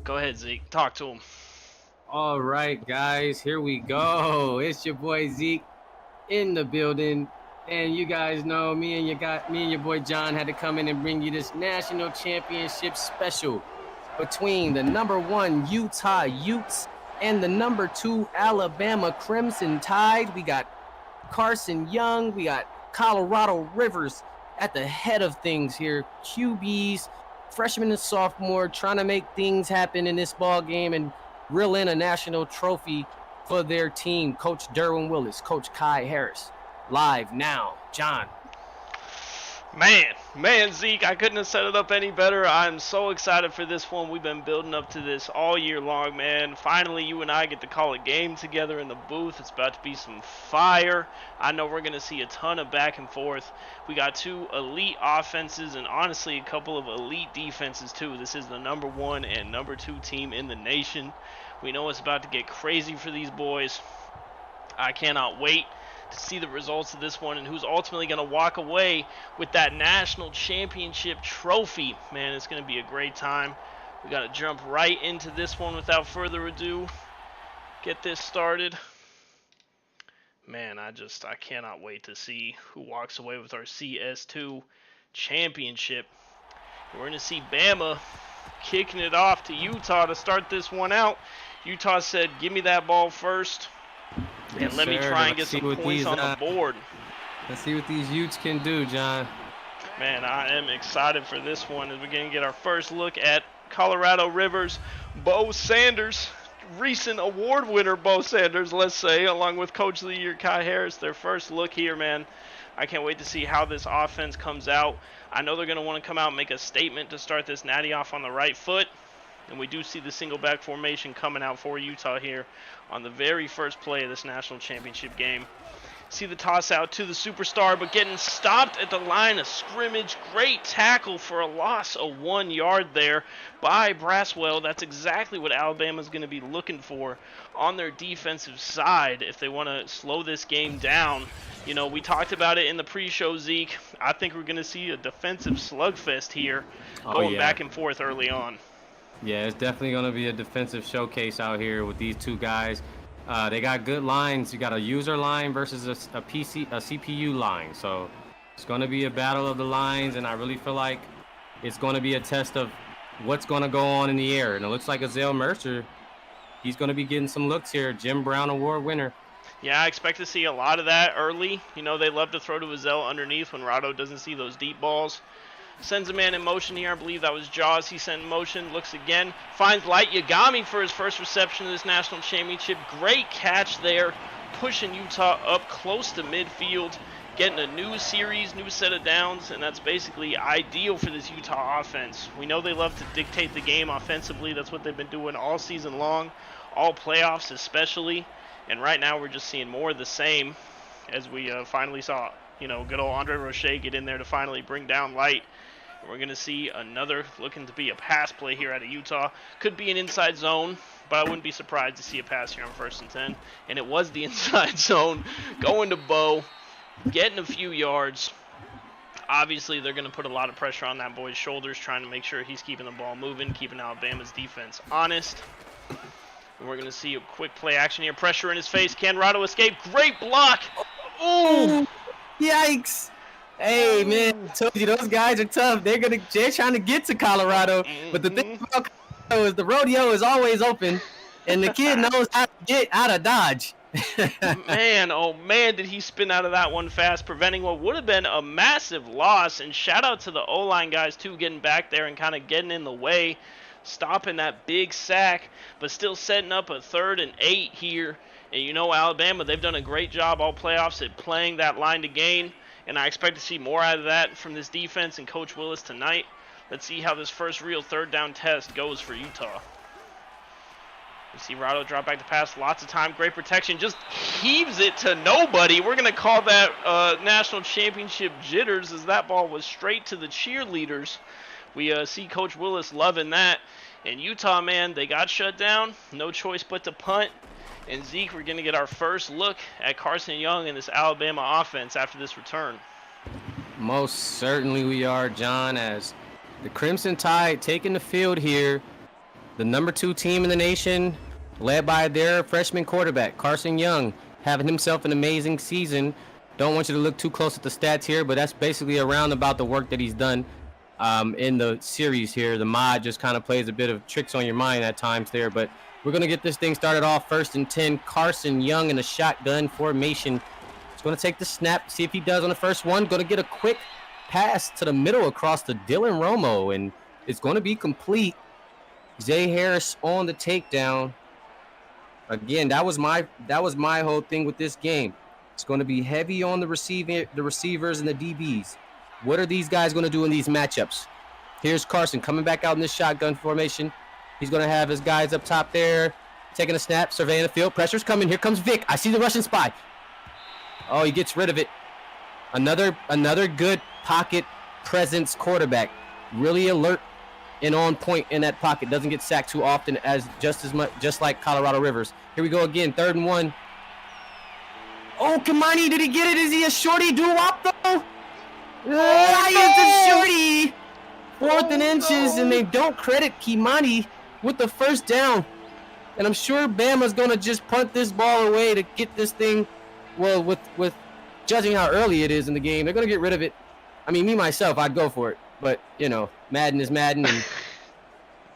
Go ahead, Zeke. Talk to him. All right, guys, here we go. It's your boy Zeke in the building, and you guys know me and your boy John had to come in and bring you this national championship special between the #1 Utah Utes and the #2 Alabama Crimson Tide. We got Carson Young, we got Colorado Rivers at the head of things here. QBs, freshman and sophomore, trying to make things happen in this ball game and reel in a national trophy for their team. Coach Derwin Willis, Coach Kai Harris. Live now. John. Man, Zeke, I couldn't have set it up any better. I'm so excited for this one. We've been building up to this all year long, man. Finally, you and I get to call a game together in the booth. It's about to be some fire. I know we're going to see a ton of back and forth. We got two elite offenses and honestly a couple of elite defenses too. This is the #1 and #2 team in the nation. We know it's about to get crazy for these boys. I cannot wait to see the results of this one and who's ultimately going to walk away with that national championship trophy. Man, it's going to be a great time. We got to jump right into this one without further ado. Get this started. Man, I cannot wait to see who walks away with our CS2 Championship. We're going to see Bama kicking it off to Utah to start this one out. Utah said, give me that ball first. And let me try and get some points on the board. Let's see what these Utes can do, John. Man, I am excited for this one as we're going to get our first look at Colorado Rivers. Bo Sanders, recent award winner Bo Sanders, let's say, along with Coach of the Year Kai Harris. Their first look here, man. I can't wait to see how this offense comes out. I know they're going to want to come out and make a statement to start this natty off on the right foot. And we do see the single back formation coming out for Utah here on the very first play of this national championship game. See the toss out to the superstar, but getting stopped at the line of scrimmage. Great tackle for a loss of 1 yard there by Braswell. That's exactly what Alabama's going to be looking for on their defensive side if they want to slow this game down. You know, we talked about it in the pre-show, Zeke. I think we're going to see a defensive slugfest here going back and forth early on. Yeah, it's definitely going to be a defensive showcase out here with these two guys. They got good lines. You got a user line versus a CPU line. So it's going to be a battle of the lines, and I really feel like it's going to be a test of what's going to go on in the air. And it looks like Azale Mercer, he's going to be getting some looks here. Jim Brown Award winner. Yeah, I expect to see a lot of that early. You know, they love to throw to Azale underneath when Rado doesn't see those deep balls. Sends a man in motion here. I believe that was Jaws. He sent in motion. Looks again. Finds Light Yagami for his first reception of this national championship. Great catch there. Pushing Utah up close to midfield. Getting a new series, new set of downs. And that's basically ideal for this Utah offense. We know they love to dictate the game offensively. That's what they've been doing all season long. All playoffs especially. And right now we're just seeing more of the same. As we finally saw, you know, good old Andre Roche get in there to finally bring down Light. We're going to see another looking to be a pass play here out of Utah. Could be an inside zone, but I wouldn't be surprised to see a pass here on 1st and 10. And it was the inside zone. Going to Bo, getting a few yards. Obviously, they're going to put a lot of pressure on that boy's shoulders, trying to make sure he's keeping the ball moving, keeping Alabama's defense honest. And we're going to see a quick play action here. Pressure in his face. Can Rado escape? Great block. Ooh. Yikes. Hey, man, I told you those guys are tough. They're trying to get to Colorado. But the thing about Colorado is the rodeo is always open, and the kid knows how to get out of Dodge. Man, oh man, did he spin out of that one fast, preventing what would have been a massive loss. And shout out to the O-line guys, too, getting back there and kind of getting in the way, stopping that big sack, but still setting up a 3rd and 8 here. And you know, Alabama, they've done a great job all playoffs at playing that line to gain. And I expect to see more out of that from this defense and Coach Willis tonight. Let's see how this first real 3rd down test goes for Utah. You see Rado drop back to pass. Lots of time. Great protection. Just heaves it to nobody. We're going to call that national championship jitters as that ball was straight to the cheerleaders. We see Coach Willis loving that. And Utah, man, they got shut down. No choice but to punt. And Zeke, we're going to get our first look at Carson Young and this Alabama offense after this return. Most certainly we are, John, as the Crimson Tide taking the field here. the #2 team in the nation, led by their freshman quarterback, Carson Young, having himself an amazing season. Don't want you to look too close at the stats here, but that's basically around about the work that he's done in the series here. The mod just kind of plays a bit of tricks on your mind at times there, but we're going to get this thing started off 1st and 10. Carson Young in the shotgun formation. He's going to take the snap, see if he does on the first one. Going to get a quick pass to the middle across to Dylan Romo, and it's going to be complete. Zay Harris on the takedown. Again, that was my whole thing with this game. It's going to be heavy on the receivers and the DBs. What are these guys going to do in these matchups? Here's Carson coming back out in this shotgun formation. He's going to have his guys up top there, taking a snap, surveying the field. Pressure's coming. Here comes Vic. I see the Russian spy. Oh, he gets rid of it. Another good pocket presence quarterback. Really alert and on point in that pocket. Doesn't get sacked too often, just like Colorado Rivers. Here we go again, 3rd and 1. Oh, Kimani, did he get it? Is he a shorty doo-wop though? It's a shorty. 4th and inches, and they don't credit Kimani with the first down. And I'm sure Bama's gonna just punt this ball away to get this thing. Well, with judging how early it is in the game, they're gonna get rid of it. I mean, me myself, I'd go for it, but you know, Madden is Madden, and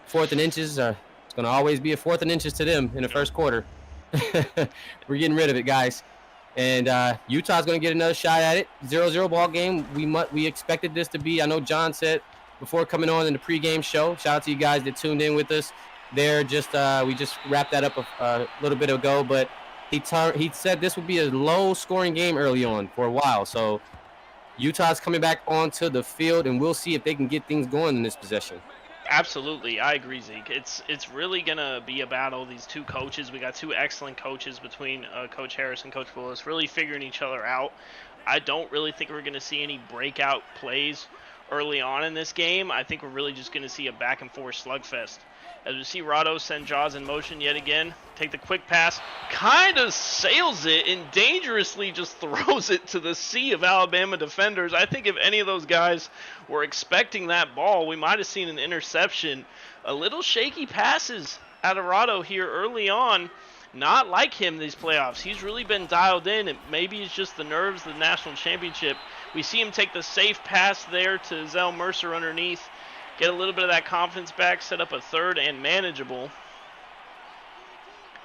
4th and inches, it's gonna always be a 4th and inches to them in the first quarter. We're getting rid of it, guys. And Utah's going to get another shot at it. 0-0 ball game. We expected this to be. I know John said before coming on in the pregame show. Shout out to you guys that tuned in with us. There, we just wrapped that up a little bit ago. But he said this would be a low-scoring game early on for a while. So Utah's coming back onto the field, and we'll see if they can get things going in this possession. Absolutely, I agree, Zeke. It's really gonna be a battle. These two coaches, we got two excellent coaches between Coach Harris and Coach Willis, really figuring each other out. I don't really think we're gonna see any breakout plays early on in this game. I think we're really just gonna see a back and forth slugfest. As we see Rado send Jaws in motion yet again, take the quick pass, kind of sails it and dangerously just throws it to the sea of Alabama defenders. I think if any of those guys were expecting that ball, we might have seen an interception. A little shaky passes out of Rado here early on. Not like him these playoffs. He's really been dialed in, and maybe it's just the nerves of the national championship. We see him take the safe pass there to Zell Mercer underneath. Get a little bit of that confidence back, set up a 3rd and manageable.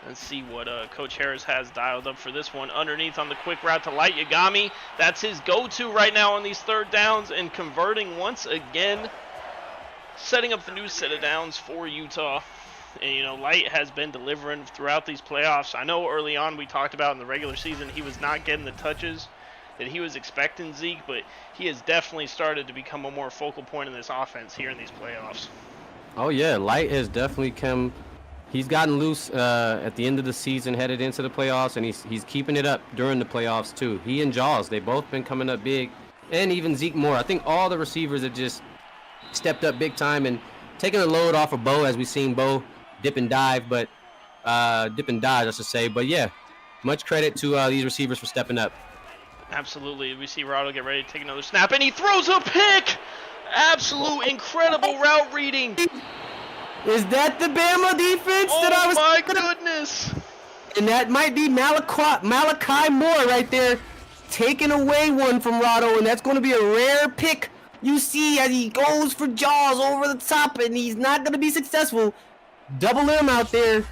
Let's see what Coach Harris has dialed up for this one. Underneath on the quick route to Light Yagami. That's his go-to right now on these 3rd downs, and converting once again, setting up the new set of downs for Utah. And, you know, Light has been delivering throughout these playoffs. I know early on we talked about in the regular season he was not getting the touches that he was expecting, Zeke, but he has definitely started to become a more focal point in this offense here in these playoffs. Oh yeah, Light has definitely come. He's gotten loose at the end of the season, headed into the playoffs, and he's keeping it up during the playoffs too. He and Jaws, they both been coming up big, and even Zeke Moore. I think all the receivers have just stepped up big time and taken a load off of Bo, as we've seen Bo dip and dive, but dip and dive, I should say. But yeah, much credit to these receivers for stepping up. Absolutely. We see Rado get ready to take another snap, and he throws a pick! Absolute incredible route reading. Is that the Bama defense that I was? Oh my goodness! And that might be Malachi Moore right there, taking away one from Rado, and that's going to be a rare pick. You see as he goes for Jaws over the top, and he's not going to be successful. Double M out there.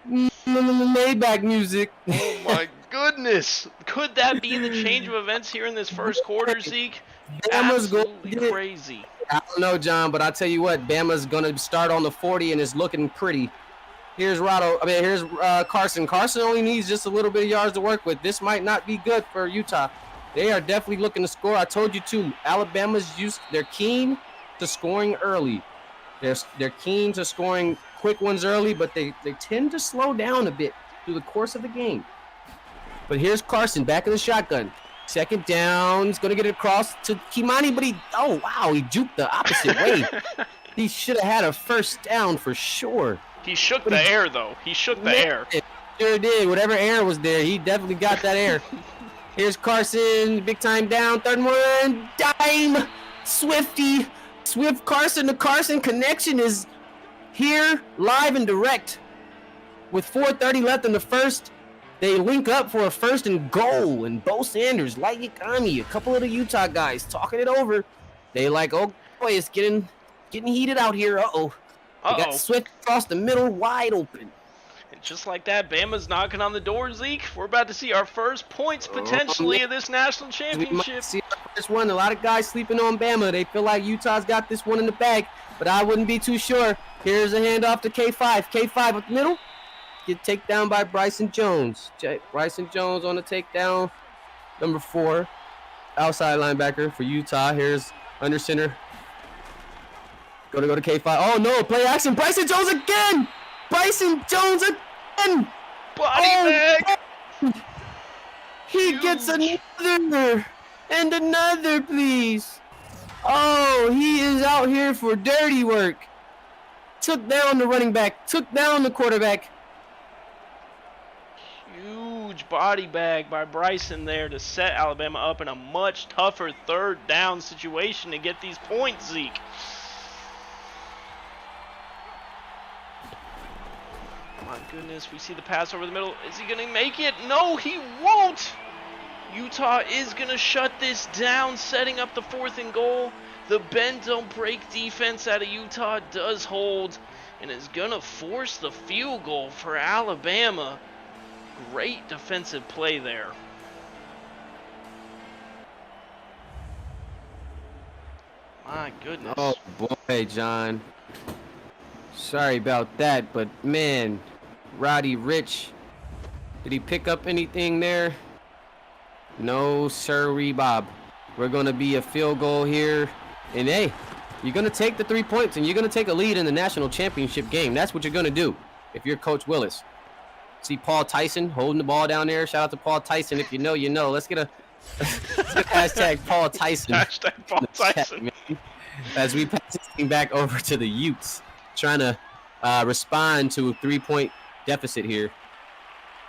Maybach music. Oh my goodness! Could that be the change of events here in this first quarter, Zeke? Absolutely crazy. I don't know, John, but I tell you what, Bama's gonna start on the 40 and it's looking pretty. Here's Carson. Carson only needs just a little bit of yards to work with. This might not be good for Utah. They are definitely looking to score. I told you too. They're keen to scoring early. They're keen to scoring quick ones early, but they tend to slow down a bit through the course of the game. But here's Carson back in the shotgun. 2nd down. He's going to get it across to Kimani, but he juked the opposite way. He should have had a first down for sure. He shook the air, though. He shook the air. Sure did. Whatever air was there, he definitely got that air. Here's Carson. Big time down. 3rd and 1. Dime. Swifty. Swift Carson. The Carson connection is here, live and direct. With 4:30 left in the first, they link up for a 1st and goal. And Bo Sanders, Light Yagami, a couple of the Utah guys talking it over. They like, oh boy, it's getting heated out here. Uh-oh. They got Swift across the middle, wide open. And just like that, Bama's knocking on the door, Zeke. We're about to see our first points potentially of this national championship. We might see our first one. A lot of guys sleeping on Bama. They feel like Utah's got this one in the bag, but I wouldn't be too sure. Here's a handoff to K5. K5 up the middle. Get takedown by Bryson Jones. Bryson Jones on the takedown. Number 4, outside linebacker for Utah. Here's under center. Go to K5. Oh no, play action. Bryson Jones again. Bryson Jones again. Body bag. He gets another and another, please. Oh, he is out here for dirty work. Took down the running back. Took down the quarterback. Huge body bag by Bryson there to set Alabama up in a much tougher 3rd down situation to get these points, Zeke. My goodness, we see the pass over the middle. Is he going to make it? No, he won't. Utah is going to shut this down, setting up the 4th and goal. The bend don't break defense out of Utah does hold and is going to force the field goal for Alabama. Great defensive play there. My goodness. Oh boy, John. Sorry about that, but man, Roddy Rich, did he pick up anything there? No, sirree, Bob. We're going to be a field goal here. And hey, you're going to take the 3 points and you're going to take a lead in the national championship game. That's what you're going to do if you're Coach Willis. See Paul Tyson holding the ball down there. Shout out to Paul Tyson. If you know, you know. Let's get hashtag Paul Tyson. Hashtag Paul Tyson. Chat, as we pass this thing back over to the Utes, trying to respond to a 3-point deficit here.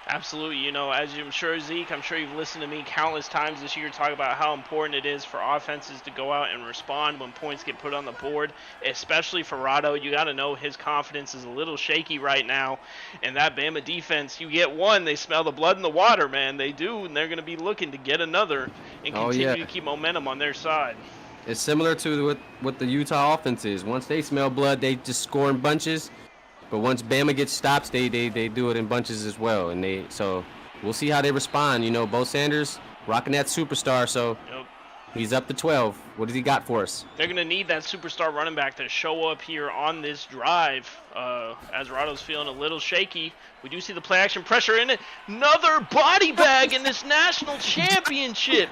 Absolutely. You know, as I'm sure, Zeke, I'm sure you've listened to me countless times this year talk about how important it is for offenses to go out and respond when points get put on the board, especially for Rado. You got to know his confidence is a little shaky right now. And that Bama defense, you get one, they smell the blood in the water, man. They do, and they're going to be looking to get another and continue to keep momentum on their side. It's similar to what the Utah offense is. Once they smell blood, they just score in bunches. But once Bama gets stops, they do it in bunches as well. And so we'll see how they respond. You know, Bo Sanders rocking that superstar, so he's up to 12. What does he got for us? They're going to need that superstar running back to show up here on this drive. As Rado's feeling a little shaky, we do see the play action pressure in it. Another body bag in this national championship.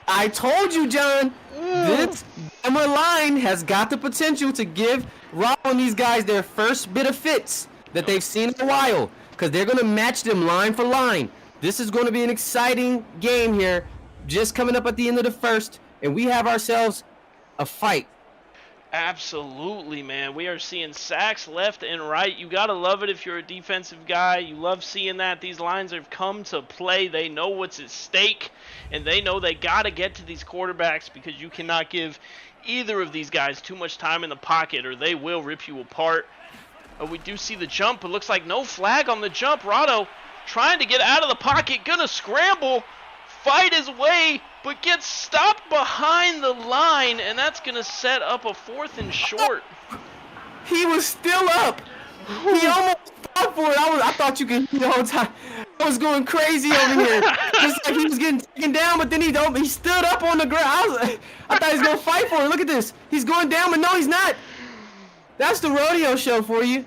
I told you, John. This Bama line has got the potential to give Rob and these guys their first bit of fits that they've seen in a while, because they're going to match them line for line. This is going to be an exciting game here, just coming up at the end of the first, and we have ourselves a fight. Absolutely, man. We are seeing sacks left and right. You got to love it if you're a defensive guy. You love seeing that. These lines have come to play. They know what's at stake, and they know they got to get to these quarterbacks because you cannot give either of these guys too much time in the pocket or they will rip you apart. We do see the jump. It looks like no flag on the jump. Rado trying to get out of the pocket, gonna scramble, fight his way, but gets stopped behind the line, and that's gonna set up a 4th and short. He was still up. He almost fought for it. I thought you could hear the whole time. I was going crazy over here. Just like he was getting taken down, but then he stood up on the ground. I thought he was going to fight for it. Look at this. He's going down, but no, he's not. That's the rodeo show for you.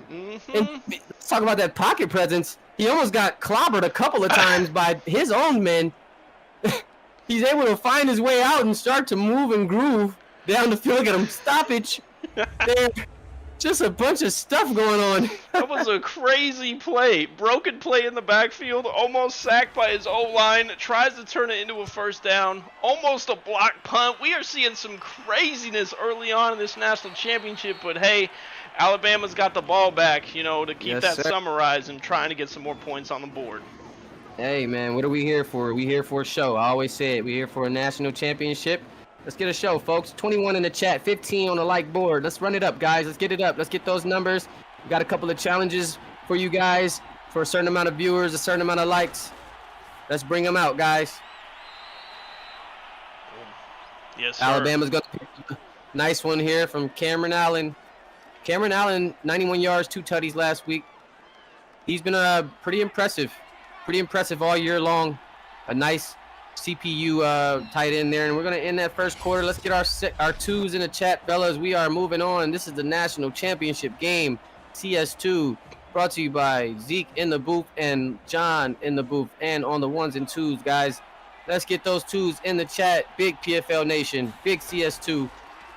And let's talk about that pocket presence. He almost got clobbered a couple of times by his own men. He's able to find his way out and start to move and groove down the field. Look at him. Stoppage. There. Just a bunch of stuff going on. That was a crazy play. Broken play in the backfield. Almost sacked by his O-line. Tries to turn it into a 1st down. Almost a block punt. We are seeing some craziness early on in this national championship. But, hey, Alabama's got the ball back, you know, to keep summarized and trying to get some more points on the board. Hey, man, what are we here for? We here for a show. I always say it. We're here for a national championship. Let's get a show, folks. 21 in the chat, 15 on the like board. Let's run it up, guys. Let's get it up. Let's get those numbers. We got a couple of challenges for you guys for a certain amount of viewers, a certain amount of likes. Let's bring them out, guys. Yes, sir. Alabama's going to pick a nice one here from Cameron Allen. Cameron Allen, 91 yards, 2 tutties last week. He's been pretty impressive all year long. A nice CPU tight end there, and we're going to end that first quarter. Let's get our twos in the chat, fellas. We are moving on. This is the national championship game, CS2, brought to you by Zeke in the booth and John in the booth, and on the ones and twos, guys. Let's get those twos in the chat. Big PFL Nation, big CS2.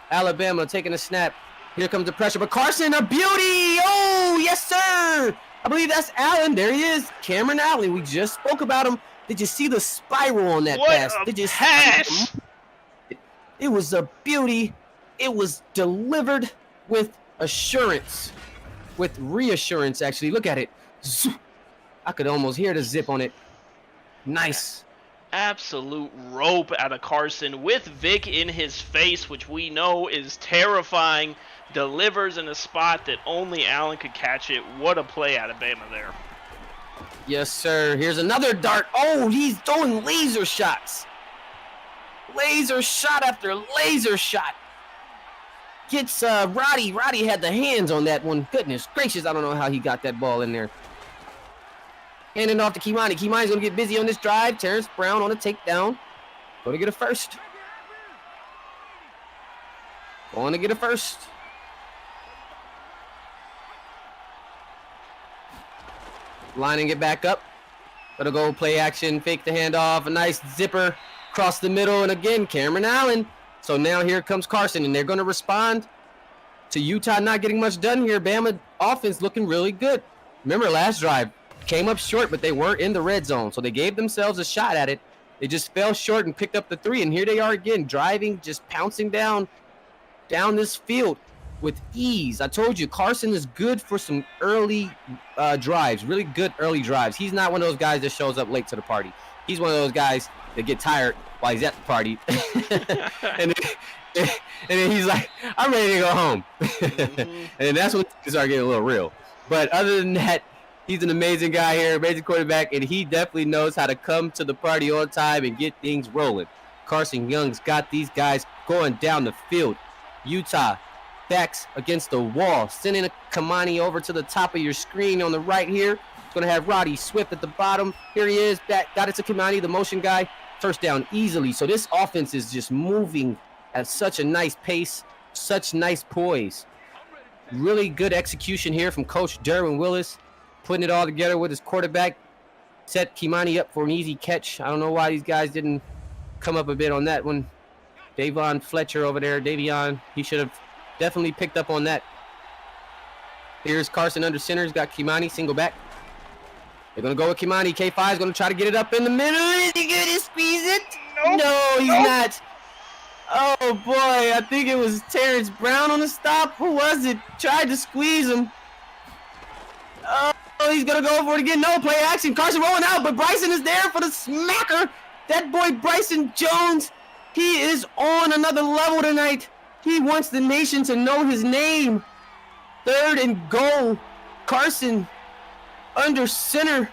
Alabama taking a snap. Here comes the pressure, but Carson, a beauty! Oh, yes, sir! I believe that's Allen. There he is, Cameron Allen. We just spoke about him. Did you see the spiral on that pass? What Did a you pass! It was a beauty. It was delivered with assurance, with reassurance, actually. Look at it. I could almost hear the zip on it. Nice. Absolute rope out of Carson with Vic in his face, which we know is terrifying. Delivers in a spot that only Allen could catch it. What a play out of Bama there. Yes, sir. Here's another dart. Oh, he's throwing laser shots. Laser shot after laser shot. Gets Roddy. Roddy had the hands on that one. Goodness gracious, I don't know how he got that ball in there. Handing off to Kimani. Kimani's going to get busy on this drive. Terrence Brown on a takedown. Going to get a first. Going to get a first. Lining it back up. Gonna go play action, fake the handoff, a nice zipper across the middle, and again, Cameron Allen. So now here comes Carson, and they're gonna respond to Utah not getting much done here. Bama offense looking really good. Remember last drive, came up short, but they were in the red zone, so they gave themselves a shot at it. They just fell short and picked up the 3, and here they are again, driving, just pouncing down this field with ease. I told you, Carson is good for some early drives, really good early drives. He's not one of those guys that shows up late to the party. He's one of those guys that get tired while he's at the party. and then he's like, I'm ready to go home. And that's when things start getting a little real. But other than that, he's an amazing guy here, amazing quarterback, and he definitely knows how to come to the party on time and get things rolling. Carson Young's got these guys going down the field. Utah backs against the wall, sending a Kamani over to the top of your screen on the right here. It's going to have Roddy Swift at the bottom. Here he is, got it to Kamani, the motion guy. First down easily. So this offense is just moving at such a nice pace, such nice poise. Really good execution here from Coach Derwin Willis, putting it all together with his quarterback. Set Kimani up for an easy catch. I don't know why these guys didn't come up a bit on that one. Davion Fletcher over there, he should have definitely picked up on that. Here's Carson under center. He's got Kimani single back. They're going to go with Kimani. K5 is going to try to get it up in the middle. Is he going to squeeze it? Nope. No, he's not. Oh, boy. I think it was Terrence Brown on the stop. Who was it? Tried to squeeze him. Oh, he's going to go for it again. No, play action. Carson rolling out, but Bryson is there for the smacker. That boy Bryson Jones, he is on another level tonight. He wants the nation to know his name. 3rd and goal. Carson under center,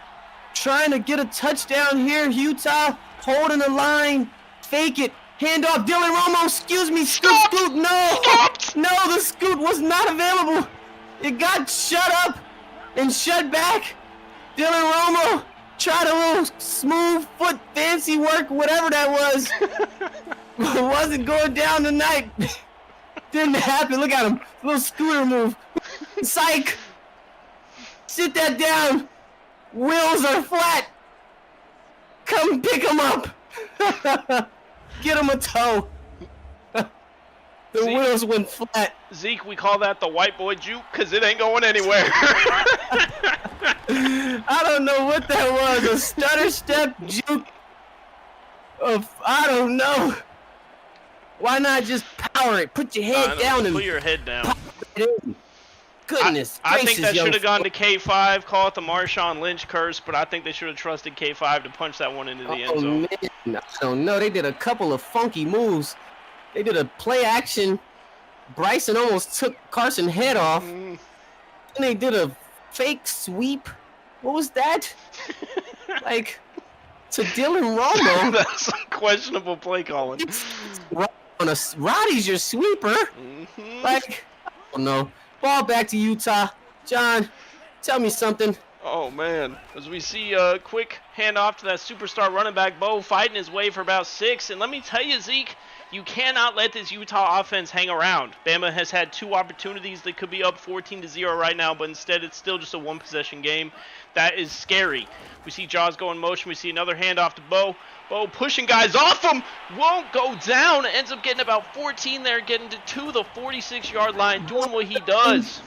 trying to get a touchdown here. Utah holding the line. Fake it. Hand off. Dylan Romo. Excuse me. Scoot. No. No, the scoot was not available. It got shut up and shut back. Dylan Romo tried a little smooth foot fancy work, whatever that was. It wasn't going down tonight. Didn't happen. Look at him. Little scooter move. Psych. Sit that down. Wheels are flat. Come pick him up. Get him a toe. The wheels went flat. Zeke, we call that the white boy juke because it ain't going anywhere. I don't know what that was. A stutter step juke. I don't know. Why not just power it? Put your head down and put your head down. Goodness I think that should have gone to K5, call it the Marshawn Lynch curse, but I think they should have trusted K5 to punch that one into the end zone. Man. I don't know. They did a couple of funky moves. They did a play action. Bryson almost took Carson's head off. And they did a fake sweep. What was that? Like, to Dylan Romo. That's questionable play calling. Roddy's your sweeper. Like, I don't know. Ball back to Utah. John, tell me something. Oh, man. As we see a quick handoff to that superstar running back, Bo, fighting his way for about 6. And let me tell you, Zeke, you cannot let this Utah offense hang around. Bama has had 2 opportunities. They could be up 14-0 right now, but instead it's still just a 1-possession game. That is scary. We see Jaws go in motion. We see another handoff to Bo. Bo pushing guys off him. Won't go down. Ends up getting about 14 there, getting to the 46-yard line, doing what he does.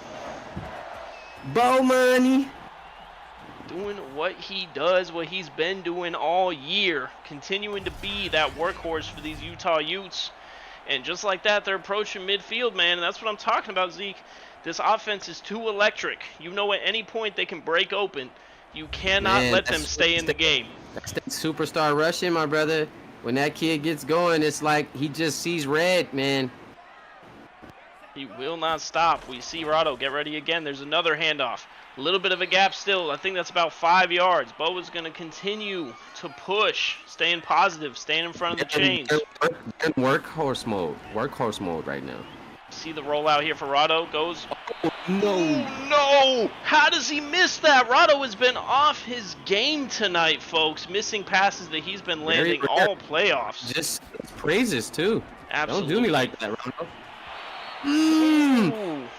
Bo money. Doing what he does, what he's been doing all year, continuing to be that workhorse for these Utah Utes. And just like that, they're approaching midfield, man, and that's what I'm talking about, Zeke. This offense is too electric. You know at any point they can break open. You cannot let them stay in the game. That's that superstar rushing, my brother. When that kid gets going, it's like he just sees red, man. He will not stop. We see Rado get ready again. There's another handoff. A little bit of a gap still. I think that's about 5 yards. Bo is going to continue to push, staying positive, staying in front of the chains. Workhorse mode. Workhorse mode right now. See the rollout here for Rado. Goes. Oh, no. Oh, no. How does he miss that? Rado has been off his game tonight, folks. Missing passes that he's been landing all playoffs. Just praises, too. Absolutely. Don't do me like that, Rado. Man,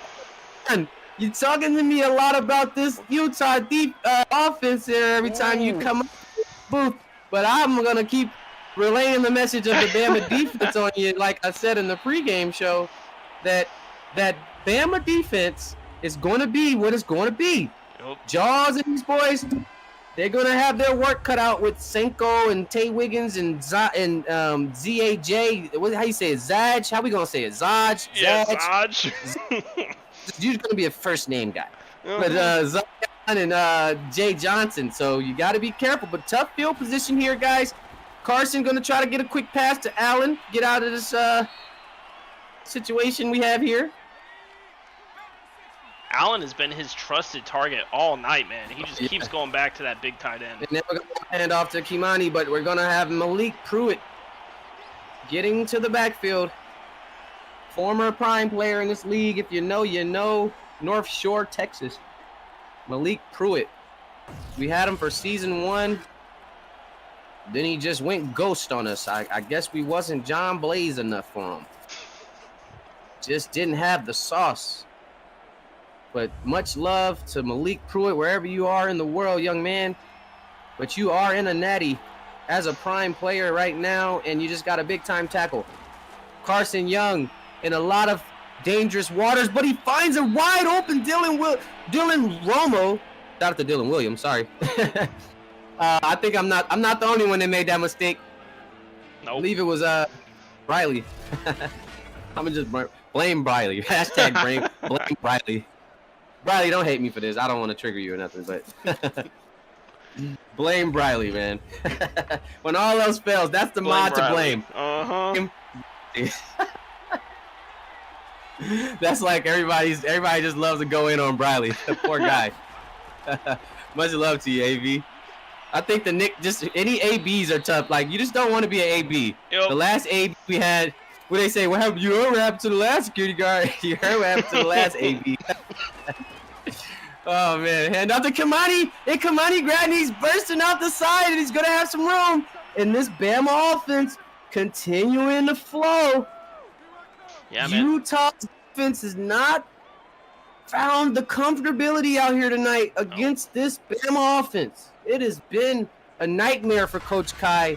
you're talking to me a lot about this Utah offense here every time you come up with the booth, but I'm going to keep relaying the message of the Bama defense on you, like I said in the pregame show, that Bama defense is going to be what it's going to be. Yep. Jaws and these boys, they're going to have their work cut out with Senko and Tay Wiggins and ZAJ. How you say it? Zaj? How we going to say it? Zaj? Yeah, Zaj. You're going to be a first name guy. But Zion and Jay Johnson. So you got to be careful. But tough field position here, guys. Carson going to try to get a quick pass to Allen. Get out of this situation we have here. Allen has been his trusted target all night, man. He just keeps going back to that big tight end. And then we're going to hand off to Kimani, but we're going to have Malik Pruitt getting to the backfield. Former prime player in this league. If you know, you know. North Shore, Texas. Malik Pruitt. We had him for season 1. Then he just went ghost on us. I guess we wasn't John Blaze enough for him. Just didn't have the sauce. But much love to Malik Pruitt, wherever you are in the world, young man. But you are in a natty as a prime player right now, and you just got a big-time tackle. Carson Young in a lot of dangerous waters, but he finds a wide-open Dylan Romo. Shout out to Dylan Williams, sorry. I think I'm not the only one that made that mistake. Nope. I believe it was Briley. I'm gonna just blame Briley. Hashtag blame Briley. Briley, don't hate me for this. I don't want to trigger you or nothing, but blame Briley, man. When all else fails, that's the mod to blame. That's like everybody just loves to go in on Briley. Poor guy. Much love to you, AV. I think the Nick, just any ABs are tough. Like, you just don't want to be an AB. Yep. The last AB we had, what they say, what heard what happened to the last security guard? You heard what happened to the last AB. Oh, man. Hand off to Kamani. And Kamani grabbing, he's bursting out the side, and he's going to have some room. And this Bama offense continuing to flow. Yeah, man. Utah's defense has not found the comfortability out here tonight against this Bama offense. It has been a nightmare for Coach Kai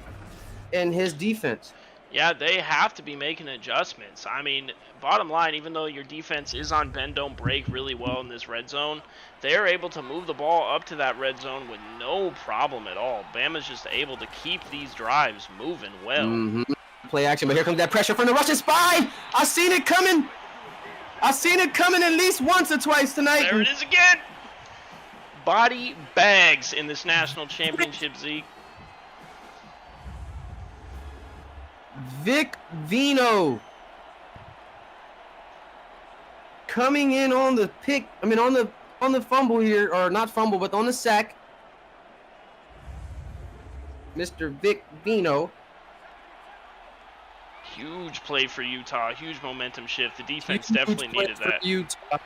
and his defense. Yeah, they have to be making adjustments. I mean, bottom line, even though your defense is on bend, don't break really well in this red zone, they're able to move the ball up to that red zone with no problem at all. Bama's just able to keep these drives moving well. Play action, but here comes that pressure from the Russian spy. I seen it coming. I seen it coming at least once or twice tonight. There it is again. Body bags in this national championship, Zeke. Vic Vino coming in on the pick. I mean, on the fumble here, or not fumble, but on the sack. Mr. Vic Vino. Huge play for Utah. Huge momentum shift. The defense definitely needed that. Utah.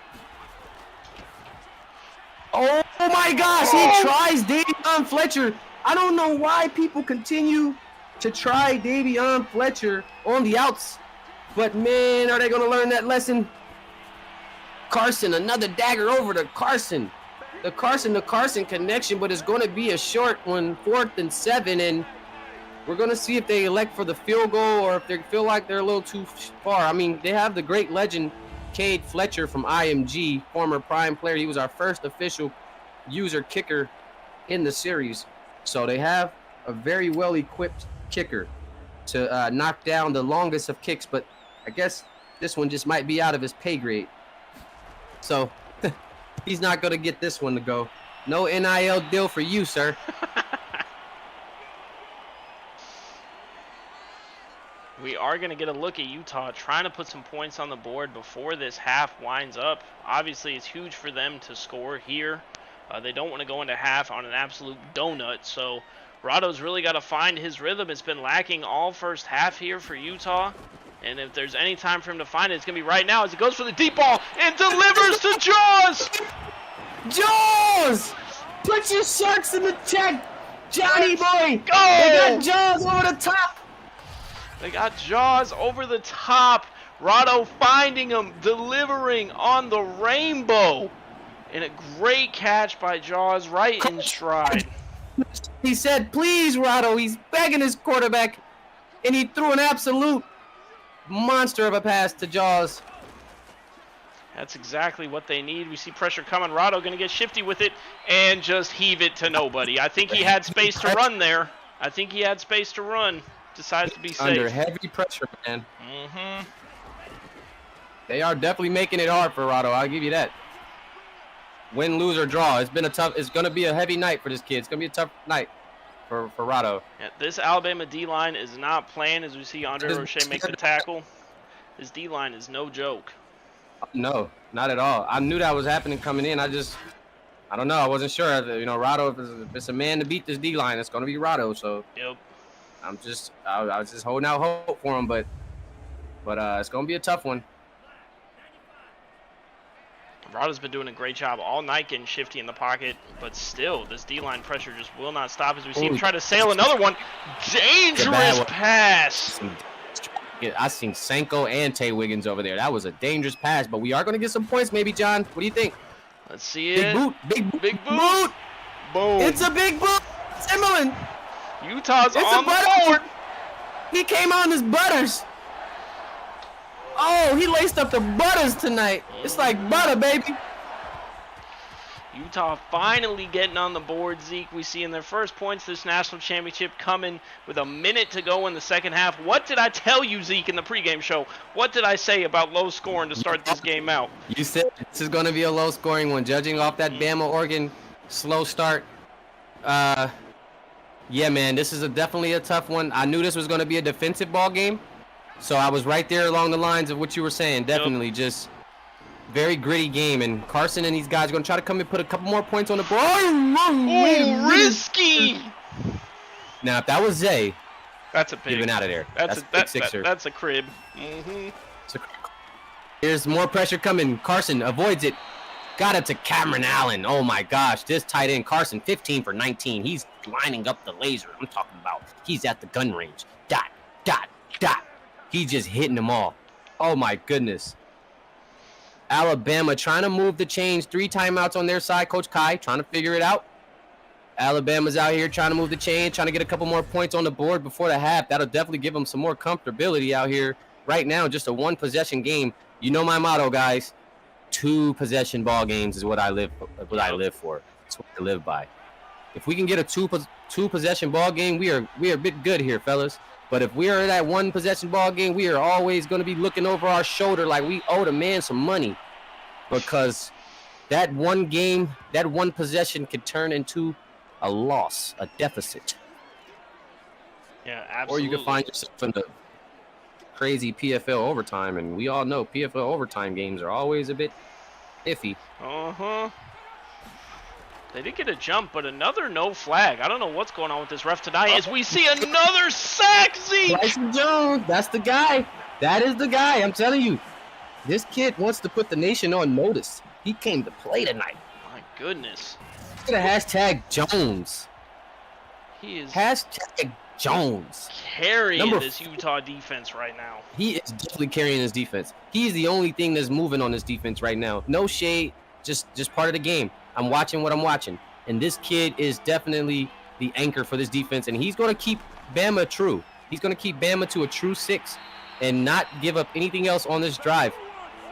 Oh my gosh, he tries Davion Fletcher. I don't know why people continue to try Davion Fletcher on the outs. But man, are they going to learn that lesson? Carson, another dagger over to Carson. The Carson connection, but it's going to be a short one, 4th and 7, and we're going to see if they elect for the field goal or if they feel like they're a little too far. I mean, they have the great legend, Cade Fletcher from IMG, former Prime player. He was our first official user kicker in the series. So they have a very well-equipped kicker to knock down the longest of kicks, but I guess this one just might be out of his pay grade. So he's not going to get this one to go. No NIL deal for you, sir. We are going to get a look at Utah trying to put some points on the board before this half winds up. Obviously, it's huge for them to score here. They don't want to go into half on an absolute donut, so Rado's really got to find his rhythm. It's been lacking all first half here for Utah, and if there's any time for him to find it, it's going to be right now as he goes for the deep ball and delivers to Jaws! Jaws! Put your sharks in the check, Johnny boy! Go! They got Jaws over the top! They got Jaws over the top. Rado finding him, delivering on the rainbow. And a great catch by Jaws right in stride. He said, please, Rado. He's begging his quarterback. And he threw an absolute monster of a pass to Jaws. That's exactly what they need. We see pressure coming. Rado going to get shifty with it and just heave it to nobody. I think he had space to run there. Decides to be safe. Under heavy pressure, man. Mm-hmm. They are definitely making it hard for Rado. I'll give you that. Win, lose, or draw. It's going to be a heavy night for this kid. It's going to be a tough night for Rado. Yeah, this Alabama D-line is not playing as we see Andre Roche make the tackle. This D-line is no joke. No, not at all. I knew that was happening coming in. I don't know. I wasn't sure. You know, Rado, if it's a man to beat this D-line, it's going to be Rado. So yep. I was just holding out hope for him, but it's going to be a tough one. Rado's been doing a great job all night getting shifty in the pocket, but still, this D-line pressure just will not stop as we see him try to sail another one. Dangerous pass. I seen Sanko and Tay Wiggins over there. That was a dangerous pass, but we are going to get some points maybe, John. What do you think? Let's see it. Big boot. Big boot. Boom. It's a big boot. Timberland. Utah's on the board. He came on his butters. Oh, he laced up the butters tonight. It's like butter, baby. Utah finally getting on the board, Zeke. We see in their first points this national championship coming with a minute to go in the second half. What did I tell you, Zeke, in the pregame show? What did I say about low scoring to start this game out? You said this is going to be a low scoring one, judging off that Bama-Oregon slow start. Yeah, man, this is definitely a tough one. I knew this was going to be a defensive ball game. So I was right there along the lines of what you were saying. Definitely just very gritty game. And Carson and these guys are going to try to come and put a couple more points on the board. Oh, risky. Now, if that was Zay, that's a pig. Even out of there. That's a crib. Mm-hmm. Here's more pressure coming. Carson avoids it. Got it to Cameron Allen. Oh, my gosh. This tight end, Carson, 15 for 19. He's lining up the laser. I'm talking about he's at the gun range. Dot, dot, dot. He's just hitting them all. Oh, my goodness. Alabama trying to move the chains. 3 timeouts on their side. Coach Kai trying to figure it out. Alabama's out here trying to move the chain, trying to get a couple more points on the board before the half. That'll definitely give them some more comfortability out here. Right now, just a 1-possession game. You know my motto, guys. 2-possession ball games is what I live for. It's what I live by. If we can get a 2-possession ball game, we are a bit good here, fellas. But if we are in that 1-possession ball game, we are always going to be looking over our shoulder like we owe the man some money. Because that one game, that 1 possession could turn into a loss, a deficit. Yeah, absolutely. Or you can find yourself in the crazy PFL overtime, and we all know PFL overtime games are always a bit iffy. They did get a jump, but another no flag. I don't know what's going on with this ref tonight as we see another sack, Zeke! Bryson Jones, that's the guy. That is the guy, I'm telling you. This kid wants to put the nation on notice. He came to play tonight. My goodness. Look at hashtag Jones. He is hashtag Jones. Carrying this Utah defense right now. He is definitely carrying his defense. He's the only thing that's moving on this defense right now. No shade, just part of the game. I'm watching what I'm watching. And this kid is definitely the anchor for this defense. And he's going to keep Bama true. He's going to keep Bama to a true 6 and not give up anything else on this drive.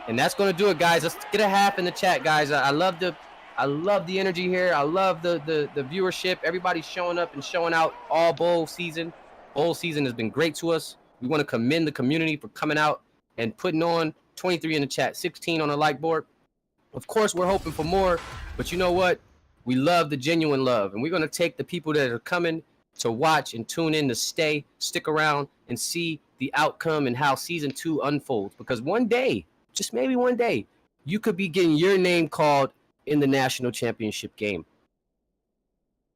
And that's going to do it, guys. Let's get a half in the chat, guys. I love the energy here. I love the viewership. Everybody's showing up and showing out all bowl season. Bowl season has been great to us. We want to commend the community for coming out and putting on 23 in the chat, 16 on the like board. Of course, we're hoping for more, but you know what? We love the genuine love, and we're going to take the people that are coming to watch and tune in to stick around and see the outcome and how season 2 unfolds. Because one day, just maybe one day, you could be getting your name called in the national championship game.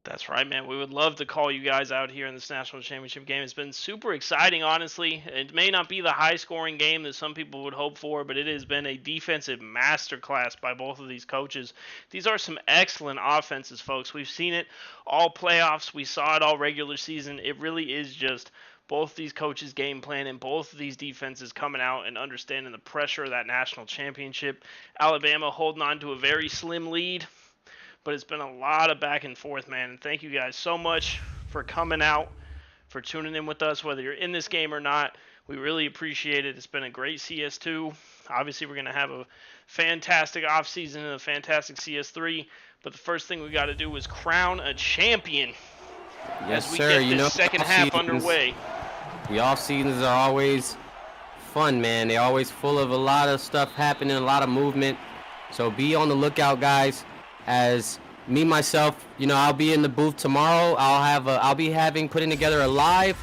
That's right, man. We would love to call you guys out here in this national championship game. It's been super exciting, honestly. It may not be the high-scoring game that some people would hope for, but it has been a defensive masterclass by both of these coaches. These are some excellent offenses, folks. We've seen it all playoffs. We saw it all regular season. It really is just both these coaches' game plan and both of these defenses coming out and understanding the pressure of that national championship. Alabama holding on to a very slim lead. But it's been a lot of back and forth, man. And thank you guys so much for coming out, for tuning in with us, whether you're in this game or not. We really appreciate it. It's been a great CS2. Obviously, we're going to have a fantastic offseason and a fantastic CS3. But the first thing we got to do is crown a champion. Yes, as we sir. get this second half underway. The off seasons are always fun, man. They're always full of a lot of stuff happening, a lot of movement. So be on the lookout, guys. As me myself, I'll be in the booth tomorrow. I'll be putting together a live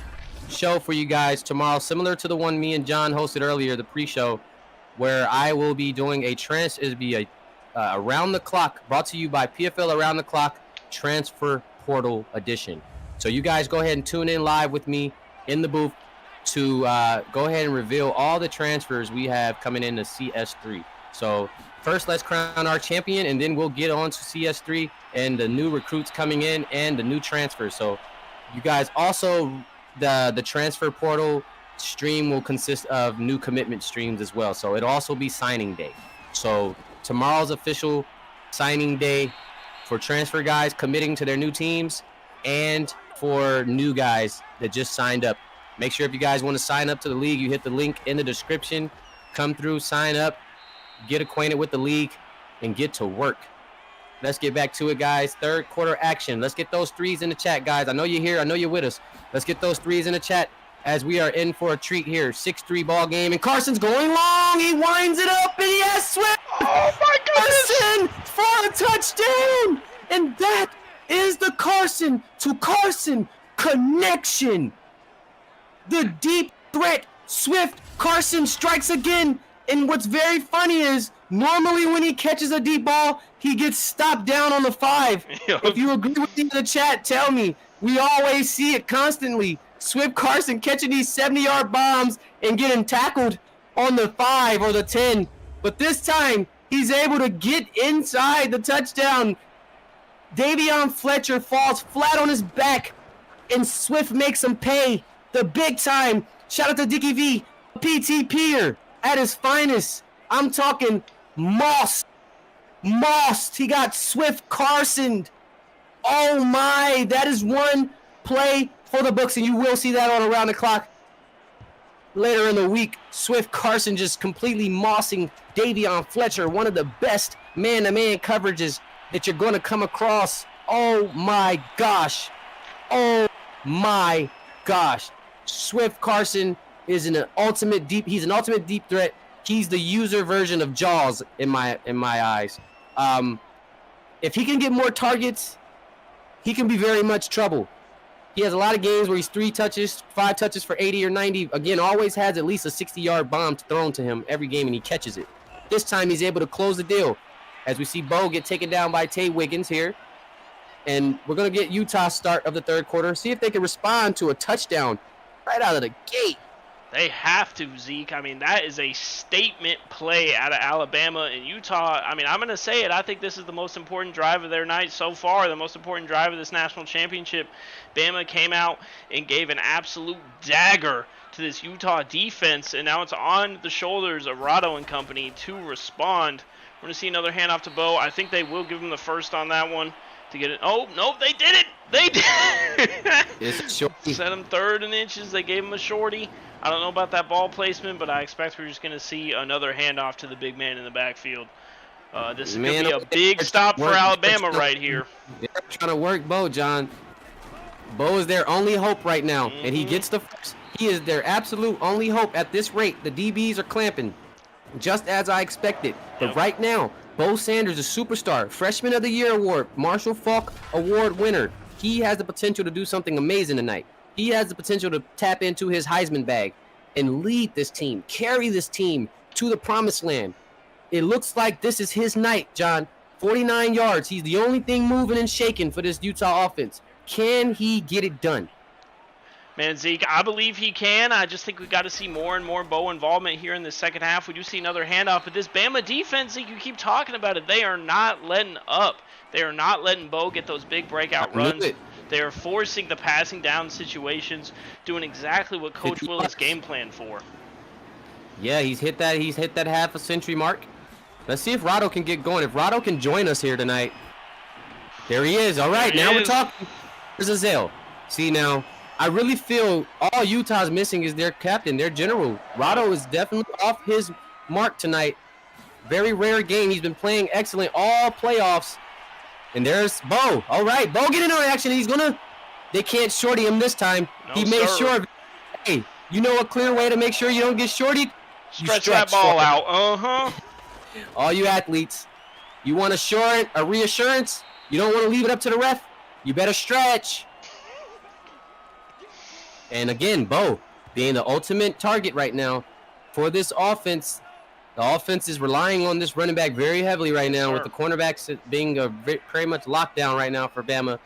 show for you guys tomorrow, similar to the one me and John hosted earlier, the pre-show, where I will be doing it'll be a around the clock, brought to you by PFL Around the Clock Transfer Portal Edition. So you guys go ahead and tune in live with me in the booth to go ahead and reveal all the transfers we have coming into CS3. So first, let's crown our champion, and then we'll get on to CS3 and the new recruits coming in and the new transfers. So you guys also, the transfer portal stream will consist of new commitment streams as well. So it'll also be signing day. So tomorrow's official signing day for transfer guys committing to their new teams and for new guys that just signed up. Make sure if you guys want to sign up to the league, you hit the link in the description, come through, sign up, get acquainted with the league, and get to work. Let's get back to it, guys. Third quarter action. Let's get those threes in the chat, guys. I know you're here. I know you're with us. Let's get those threes in the chat as we are in for a treat here. 6-3 ball game, and Carson's going long. He winds it up, and yes, Swift! Oh, my goodness! Carson for a touchdown! And that is the Carson to Carson connection. The deep threat, Swift. Carson strikes again. And what's very funny is normally when he catches a deep ball, he gets stopped down on the 5. If you agree with me in the chat, tell me. We always see it constantly. Swift Carson catching these 70-yard bombs and getting tackled on the 5 or the 10. But this time, he's able to get inside the touchdown. Davion Fletcher falls flat on his back, and Swift makes him pay the big time. Shout out to Dickie V, PT Peter. At his finest. I'm talking mossed. He got Swift Carsoned. Oh my, that is one play for the books, and you will see that on Around the Clock later in the week. Swift Carson just completely mossing Davion Fletcher, one of the best man-to-man coverages that you're going to come across. Oh my gosh. Swift Carson is he's an ultimate deep threat. He's the user version of Jaws in my eyes. If he can get more targets, he can be very much trouble. He has a lot of games where he's 3 touches, 5 touches for 80 or 90. Again, always has at least a 60-yard bomb thrown to him every game, and he catches it. This time he's able to close the deal. As we see Bo get taken down by Tay Wiggins here. And we're going to get Utah's start of the third quarter. See if they can respond to a touchdown right out of the gate. They have to, Zeke. I mean, that is a statement play out of Alabama and Utah. I mean, I'm going to say it. I think this is the most important drive of their night so far, the most important drive of this national championship. Bama came out and gave an absolute dagger to this Utah defense, and now it's on the shoulders of Rado and company to respond. We're going to see another handoff to Bo. I think they will give him the first on that one to get it. Oh, no, they did it. They did it. It's a shorty. Set him 3rd and inches. They gave him a shorty. I don't know about that ball placement, but I expect we're just going to see another handoff to the big man in the backfield. This is going to be a big stop for Alabama right here. They're trying to work Bo, John. Bo is their only hope right now, and he gets the first. He is their absolute only hope at this rate. The DBs are clamping, just as I expected. But right now, Bo Sanders, a superstar, Freshman of the Year award, Marshall Faulk Award winner. He has the potential to do something amazing tonight. He has the potential to tap into his Heisman bag and lead this team, carry this team to the promised land. It looks like this is his night, John. 49 yards. He's the only thing moving and shaking for this Utah offense. Can he get it done? Man, Zeke, I believe he can. I just think we've got to see more and more Bo involvement here in the second half. We do see another handoff, but this Bama defense, Zeke, you keep talking about it. They are not letting up. They are not letting Bo get those big breakout runs. They are forcing the passing down situations, doing exactly what Coach Willis game planned for. Yeah, he's hit that half a century mark. Let's see if Rado can get going. If Rado can join us here tonight. There he is. All right, now we're talking. There's Azale. See, now, I really feel all Utah's missing is their captain, their general. Rado is definitely off his mark tonight. Very rare game. He's been playing excellent all playoffs. And there's Bo. All right, Bo getting on action. They can't shorty him this time. No, he made sure of it. Hey, you know a clear way to make sure you don't get shortied? Stretch that ball out. All you athletes, you want a reassurance? You don't want to leave it up to the ref? You better stretch. And again, Bo being the ultimate target right now for this offense. The offense is relying on this running back very heavily right now, with the cornerbacks being very much lockdown right now for Bama.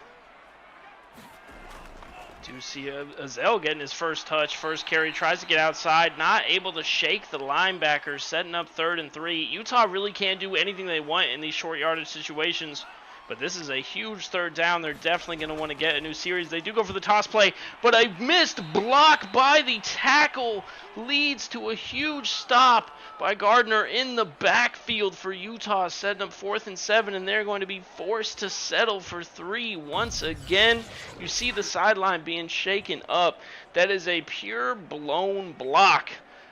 Do see Azale getting his first touch, first carry, tries to get outside, not able to shake the linebackers, setting up 3rd and 3. Utah really can't do anything they want in these short yardage situations. But this is a huge 3rd down. They're definitely going to want to get a new series. They do go for the toss play, but a missed block by the tackle leads to a huge stop by Gardner in the backfield for Utah, setting up 4th and 7, and they're going to be forced to settle for 3 once again. You see the sideline being shaken up. That is a pure blown block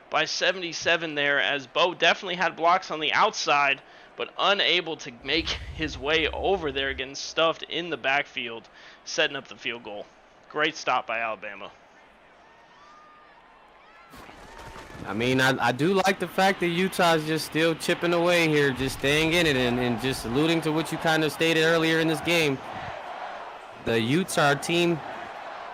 by 77 there, as Bo definitely had blocks on the outside, but unable to make his way over there, getting stuffed in the backfield, setting up the field goal. Great stop by Alabama. I mean, I do like the fact that Utah's just still chipping away here, just staying in it, and just alluding to what you kind of stated earlier in this game. The Utes are a team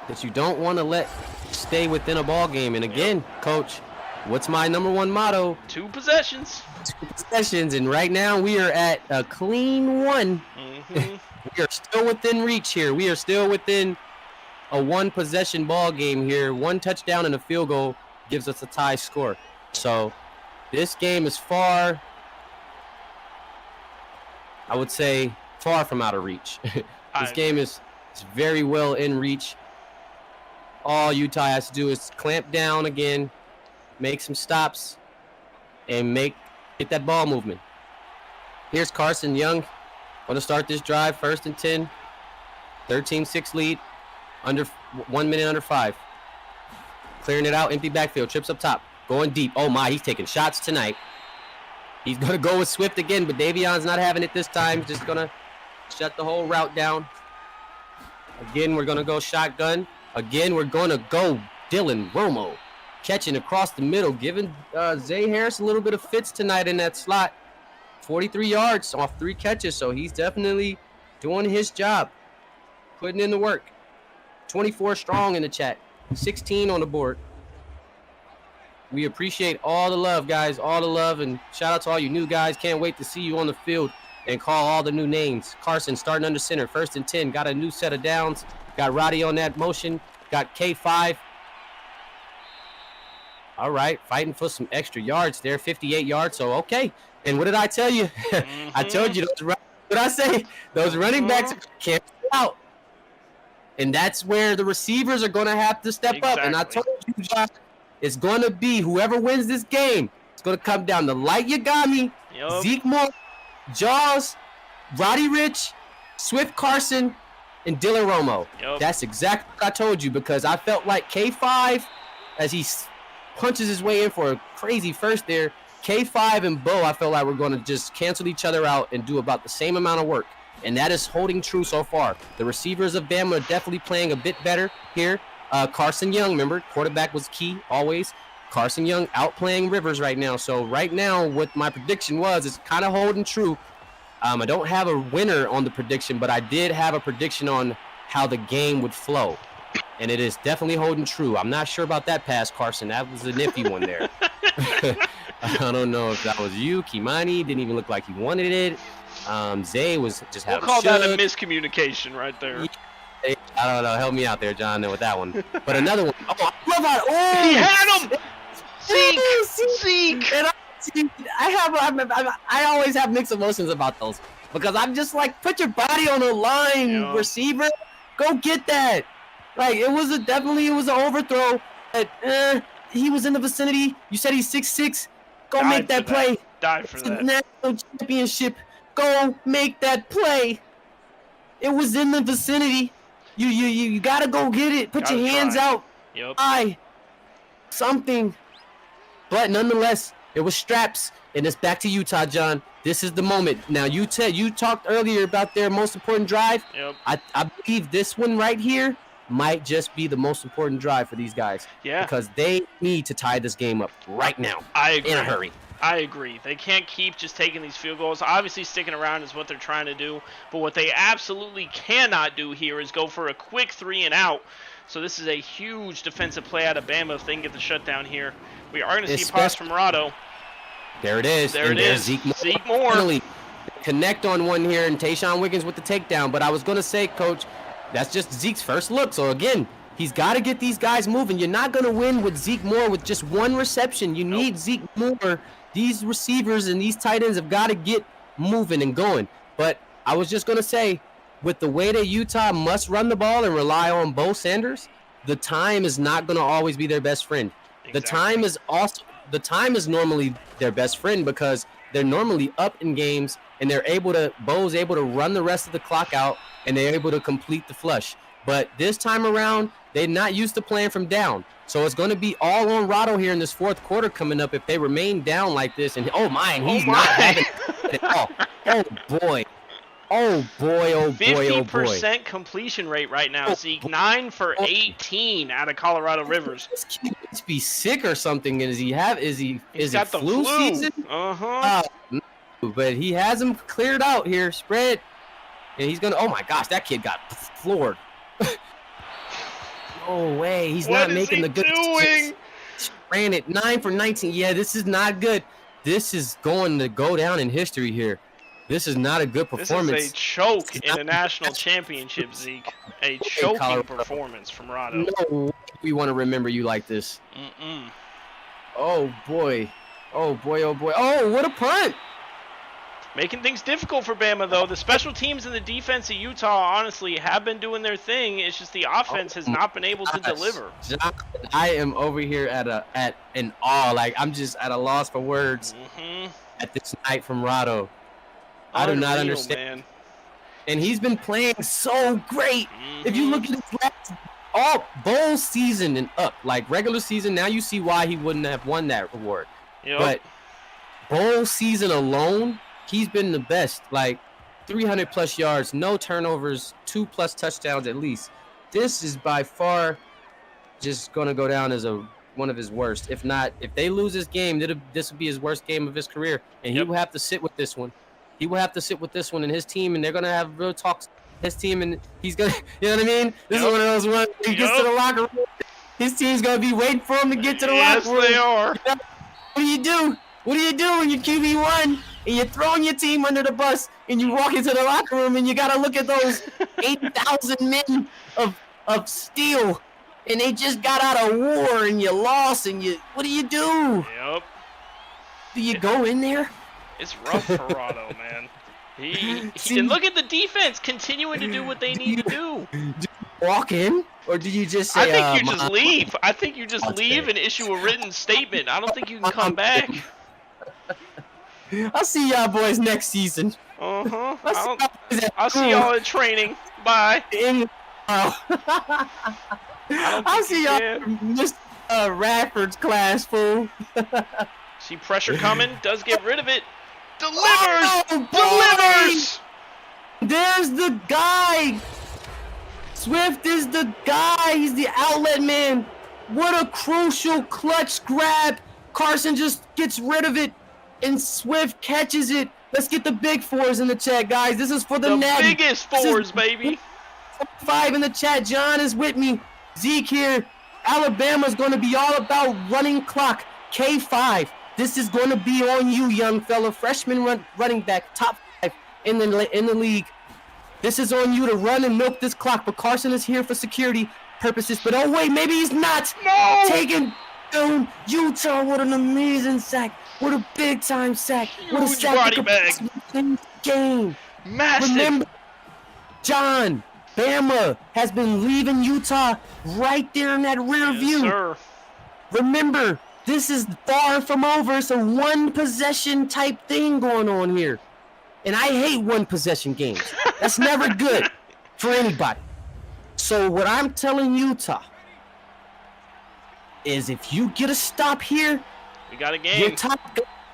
that you don't want to let stay within a ball game. And again, Coach, what's my #1 motto? 2 possessions. 2 possessions, and right now we are at a clean 1. We are still within reach here. We are still within a 1-possession ball game here. 1 touchdown and a field goal gives us a tie score. So this game is far, I would say, far from out of reach. This game is very well in reach. All Utah has to do is clamp down again, make some stops, and get that ball movement. Here's Carson Young. Want to start this drive, 1st and 10. 13-6 lead, under 1 minute under 5. Clearing it out, empty backfield, trips up top, going deep. Oh my, he's taking shots tonight. He's going to go with Swift again, but Davion's not having it this time. He's just going to shut the whole route down. Again, we're going to go shotgun. Again, we're going to go Dylan Romo. Catching across the middle, giving Zay Harris a little bit of fits tonight in that slot. 43 yards off 3 catches, so he's definitely doing his job, putting in the work. 24 strong in the chat. 16 on the board. We appreciate all the love, guys. All the love. And shout out to all you new guys. Can't wait to see you on the field and call all the new names. Carson starting under center. 1st and 10. Got a new set of downs. Got Roddy on that motion. Got K5. All right. Fighting for some extra yards there. 58 yards. So, okay. And what did I tell you? I told you. What did I say? Those running backs can't get out. And that's where the receivers are going to have to step up. And I told you, Josh, it's going to be whoever wins this game. It's going to come down to Light Yagami, Zeke Moore, Jaws, Roddy Rich, Swift Carson, and Dylan Romo. That's exactly what I told you, because I felt like K5, as he punches his way in for a crazy first there, K5 and Bo, I felt like we're going to just cancel each other out and do about the same amount of work. And that is holding true so far. The receivers of Bama are definitely playing a bit better here. Carson Young, remember, quarterback was key always. Carson Young outplaying Rivers right now. So right now, what my prediction was, is kind of holding true. I don't have a winner on the prediction, but I did have a prediction on how the game would flow. And it is definitely holding true. I'm not sure about that pass, Carson. That was a nifty one there. I don't know if that was you. Kimani didn't even look like he wanted it. Zay was just having We'll call that a miscommunication right there. I don't know. Help me out there, John, with that one. But another one. Oh, I love how. Oh, he had him! Zeke! And I always have mixed emotions about those, because I'm just like, put your body on the line, receiver. Go get that. Like, it was definitely an overthrow. He was in the vicinity. You said he's 6'6". Go make that play. Die for that. National championship. Go make that play. It was in the vicinity. You gotta go get it. Put your hands out. Something. But nonetheless, it was straps, and it's back to Utah, John. This is the moment. Now, you talked earlier about their most important drive. I believe this one right here might just be the most important drive for these guys. Because they need to tie this game up right now. I agree. In a hurry. I agree. They can't keep just taking these field goals. Obviously, sticking around is what they're trying to do. But what they absolutely cannot do here is go for a quick 3 and out. So this is a huge defensive play out of Bama if they can get the shutdown here. We are going to see a pass from Rado. There it is. There it is. Zeke Moore. Finally connect on one here, and Tayshaun Wiggins with the takedown. But I was going to say, Coach, that's just Zeke's first look. So, again, he's got to get these guys moving. You're not going to win with Zeke Moore with just one reception. You need Zeke Moore. These receivers and these tight ends have got to get moving and going. But I was just going to say, with the way that Utah must run the ball and rely on Bo Sanders, the time is not going to always be their best friend. Exactly. The time is normally their best friend, because they're normally up in games and Bo's able to run the rest of the clock out, and they're able to complete the flush. But this time around, they're not used to playing from down. So it's going to be all on Rado here in this fourth quarter coming up if they remain down like this. And he's not having it at all. Oh boy. 50% completion rate right now, Zeke. 9 for 18 out of Colorado Rivers. This kid must be sick or something. Is he got the flu season? No, but he has him cleared out here, spread. And he's going to, oh my gosh, that kid got floored. No way. He's not making the good doing? Ran it 9 for 19. Yeah, this is not good. This is going to go down in history here. This is not a good performance. This is a choke in a national championship, Zeke. A choking performance from Rado. No, we want to remember you like this. Oh boy. Oh boy. Oh, what a punt. Making things difficult for Bama, though. The special teams and the defense of Utah, honestly, have been doing their thing. It's just the offense has not been able to deliver. John, I am over here at an awe. Like, I'm just at a loss for words at this night from Rado. I do not understand. Man. And he's been playing so great. If you look at his last bowl season and up, like regular season, now you see why he wouldn't have won that award. But bowl season alone, he's been the best. Like 300 plus yards, no turnovers, 2+ touchdowns at least. This is by far just going to go down as one of his worst. If they lose this game, this will be his worst game of his career. And he will have to sit with this one. He will have to sit with this one and his team, and they're going to have real talks his team, and he's gonna, you know what I mean? This is Yep. one of those ones. He gets to the locker room. His team's gonna be waiting for him to get to the locker room. Yes, they are. You know, what do you do? What do you do when you're QB1 and you're throwing your team under the bus and you walk into the locker room and you gotta look at those 8,000 men of steel and they just got out of war and you lost and you, what do you do? Yep. Do you go in there? It's rough for Rado, man. And look at the defense continuing to do what they need to do. Do you walk in, or do you just say? I think you just leave. I think you just leave and issue a written statement. I don't think you can come back. I'll see y'all boys next season. Uh-huh. I'll see y'all in training. Bye. I'll see y'all in Mr. Radford's class, fool. See pressure coming. Does get rid of it. Delivers! Oh, Delivers! There's the guy! Swift is the guy! He's the outlet man! What a crucial clutch grab! Carson just gets rid of it, and Swift catches it. Let's get the big fours in the chat, guys. This is for the natty. Biggest fours, baby. 5 in the chat. John is with me. Zeke here. Alabama's going to be all about running clock. K5. This is going to be on you, young fella. Freshman running back, top 5 in the league. This is on you to run and milk this clock. But Carson is here for security purposes. But oh wait, maybe he's not. No! Taking down Utah. What an amazing sack. What a big time sack. What a sack. Body bag. Game. Massive. Remember, John, Bama has been leaving Utah right there in that rear view. Sir. Remember, this is far from over. It's a one possession type thing going on here. And I hate one possession games. That's never good for anybody. So what I'm telling Utah is if you get a stop here, we got a game. your top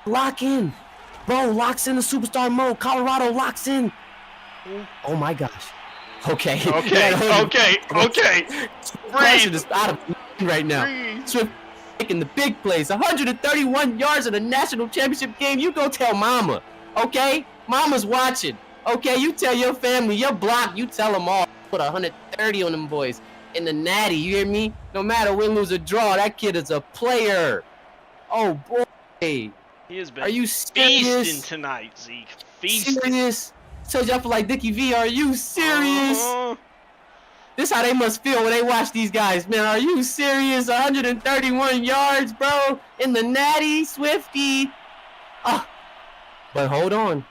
lock in. Bro locks in the superstar mode. Colorado locks in. Oh my gosh. Okay. Okay. Breathe. Is out of right now. Swift making the big plays. 131 yards in a national championship game. You go tell mama. Okay? Mama's watching. Okay? You tell your family, your block, you tell them all. Put 130 on them boys. In the natty, you hear me? No matter win, lose, or draw, that kid is a player. Oh boy. He has been Are you serious? feasting tonight, Zeke. Feasting. Serious? Told you I feel like Dickie V. Are you serious? This how they must feel when they watch these guys, man. Are you serious? 131 yards, bro. In the natty, Swifty. Oh. But hold on.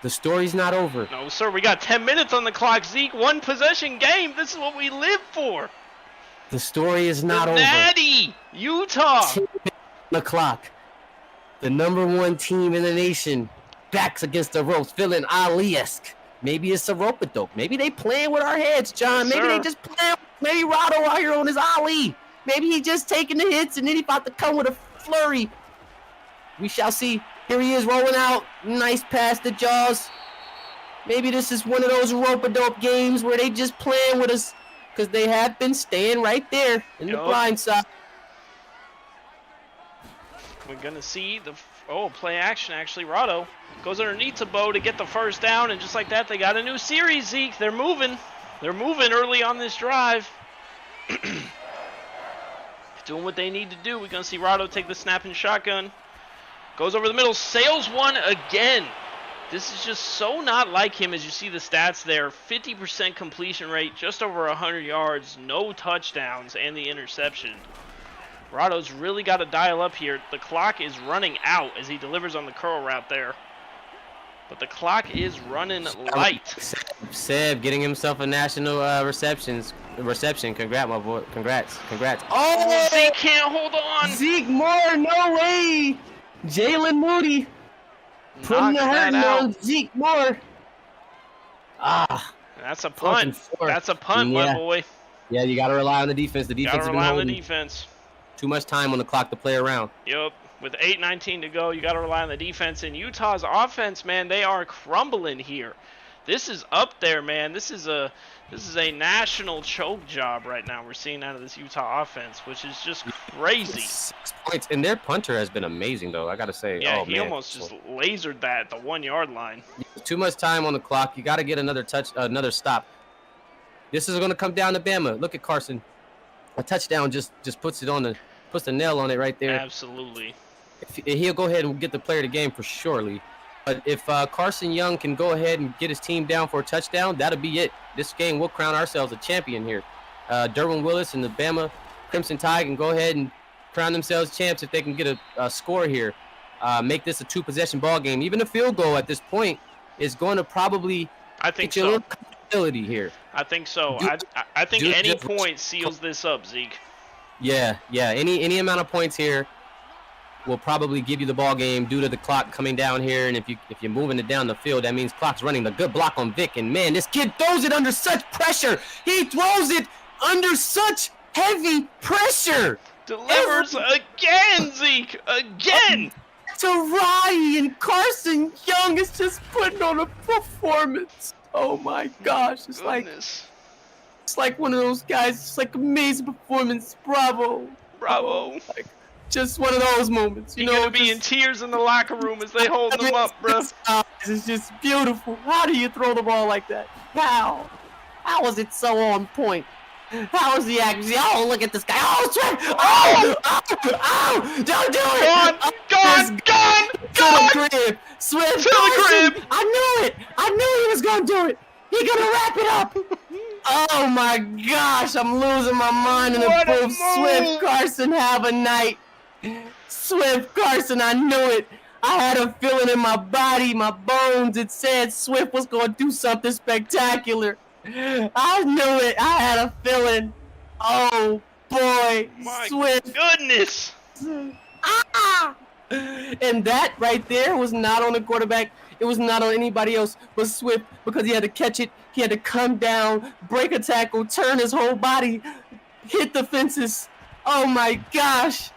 The story's not over. No, sir. We got 10 minutes on the clock, Zeke. One possession game. This is what we live for. The story is not over. Natty, Utah. 10 minutes on the clock. The #1 team in the nation. Backs against the ropes, feeling Ali-esque. Maybe it's a rope-a-dope. Maybe they playing with our heads, John. Yes, maybe sir. they just playing. Maybe Rado out here on his Ali. Maybe he just taking the hits and then he about to come with a flurry. We shall see. Here he is rolling out. Nice pass to Jaws. Maybe this is one of those rope-a-dope games where they just playing with us because they have been staying right there in the blind side. We're going to see the play action, actually. Rado goes underneath the bow to get the first down, and just like that, they got a new series, Zeke. They're moving. They're moving early on this drive. Doing what they need to do. We're going to see Rado take the snap and shotgun. Goes over the middle, sails one again. This is just so not like him as you see the stats there. 50% completion rate, just over 100 yards, no touchdowns, and the interception. Rado's really got to dial up here. The clock is running out as he delivers on the curl route there. But the clock is running light. Seb getting himself a national reception. Congrats, my boy. Congrats. Oh, Zeke can't hold on. Zeke Moore, no way. Jalen Moody putting the hurt on Zeke Moore. That's a punt. That's a punt, my boy. Yeah, you got to rely on the defense. The defense gotta rely on the defense. Too much time on the clock to play around. Yep. With 8:19 to go, you got to rely on the defense. And Utah's offense, man, they are crumbling here. This is up there, man. This is a national choke job right now we're seeing out of this Utah offense, which is just crazy. 6 points, and their punter has been amazing, though. I gotta say, Yeah, oh, he man. almost just lasered that at the 1 yard line. Too much time on the clock. You got to get another stop. This is gonna come down to Bama. Look at Carson. A touchdown just puts the nail on it right there. Absolutely. He'll go ahead and get the player of the game for surely. But if Carson Young can go ahead and get his team down for a touchdown, that'll be it. This game, we'll crown ourselves a champion here. Derwin Willis and the Bama Crimson Tide can go ahead and crown themselves champs if they can get a score here. Make this a 2-possession ball game. Even a field goal at this point is going to probably get you a little comfortability here. I think so. I think any point seals this up, Zeke. Yeah. Any amount of points here will probably give you the ball game due to the clock coming down here. And if you're moving it down the field, that means clock's running. The good block on Vic. And, man, this kid throws it under such pressure. He throws it under such heavy pressure. Delivers again, Zeke. Again. To Rye, and Carson Young is just putting on a performance. Oh, my gosh. It's like one of those guys. It's like amazing performance. Bravo. Like, just one of those moments, you know. You're gonna be in tears in the locker room as they hold them up, bro. It's just beautiful. How do you throw the ball like that? How is it so on point? How is the accuracy? Oh, look at this guy. Oh, Swift! Oh! Don't do it! Gone! To the crib! Swift! To the crib! I knew he was gonna do it! He gonna wrap it up! Oh my gosh, I'm losing my mind in the booth. Swift Carson, have a night. Swift Carson, I knew it. I had a feeling in my body, my bones. It said Swift was going to do something spectacular. I knew it. I had a feeling. Oh, boy. My Swift. Goodness. And that right there was not on the quarterback. It was not on anybody else but Swift, because he had to catch it. He had to come down, break a tackle, turn his whole body, hit the fences. Oh, my gosh.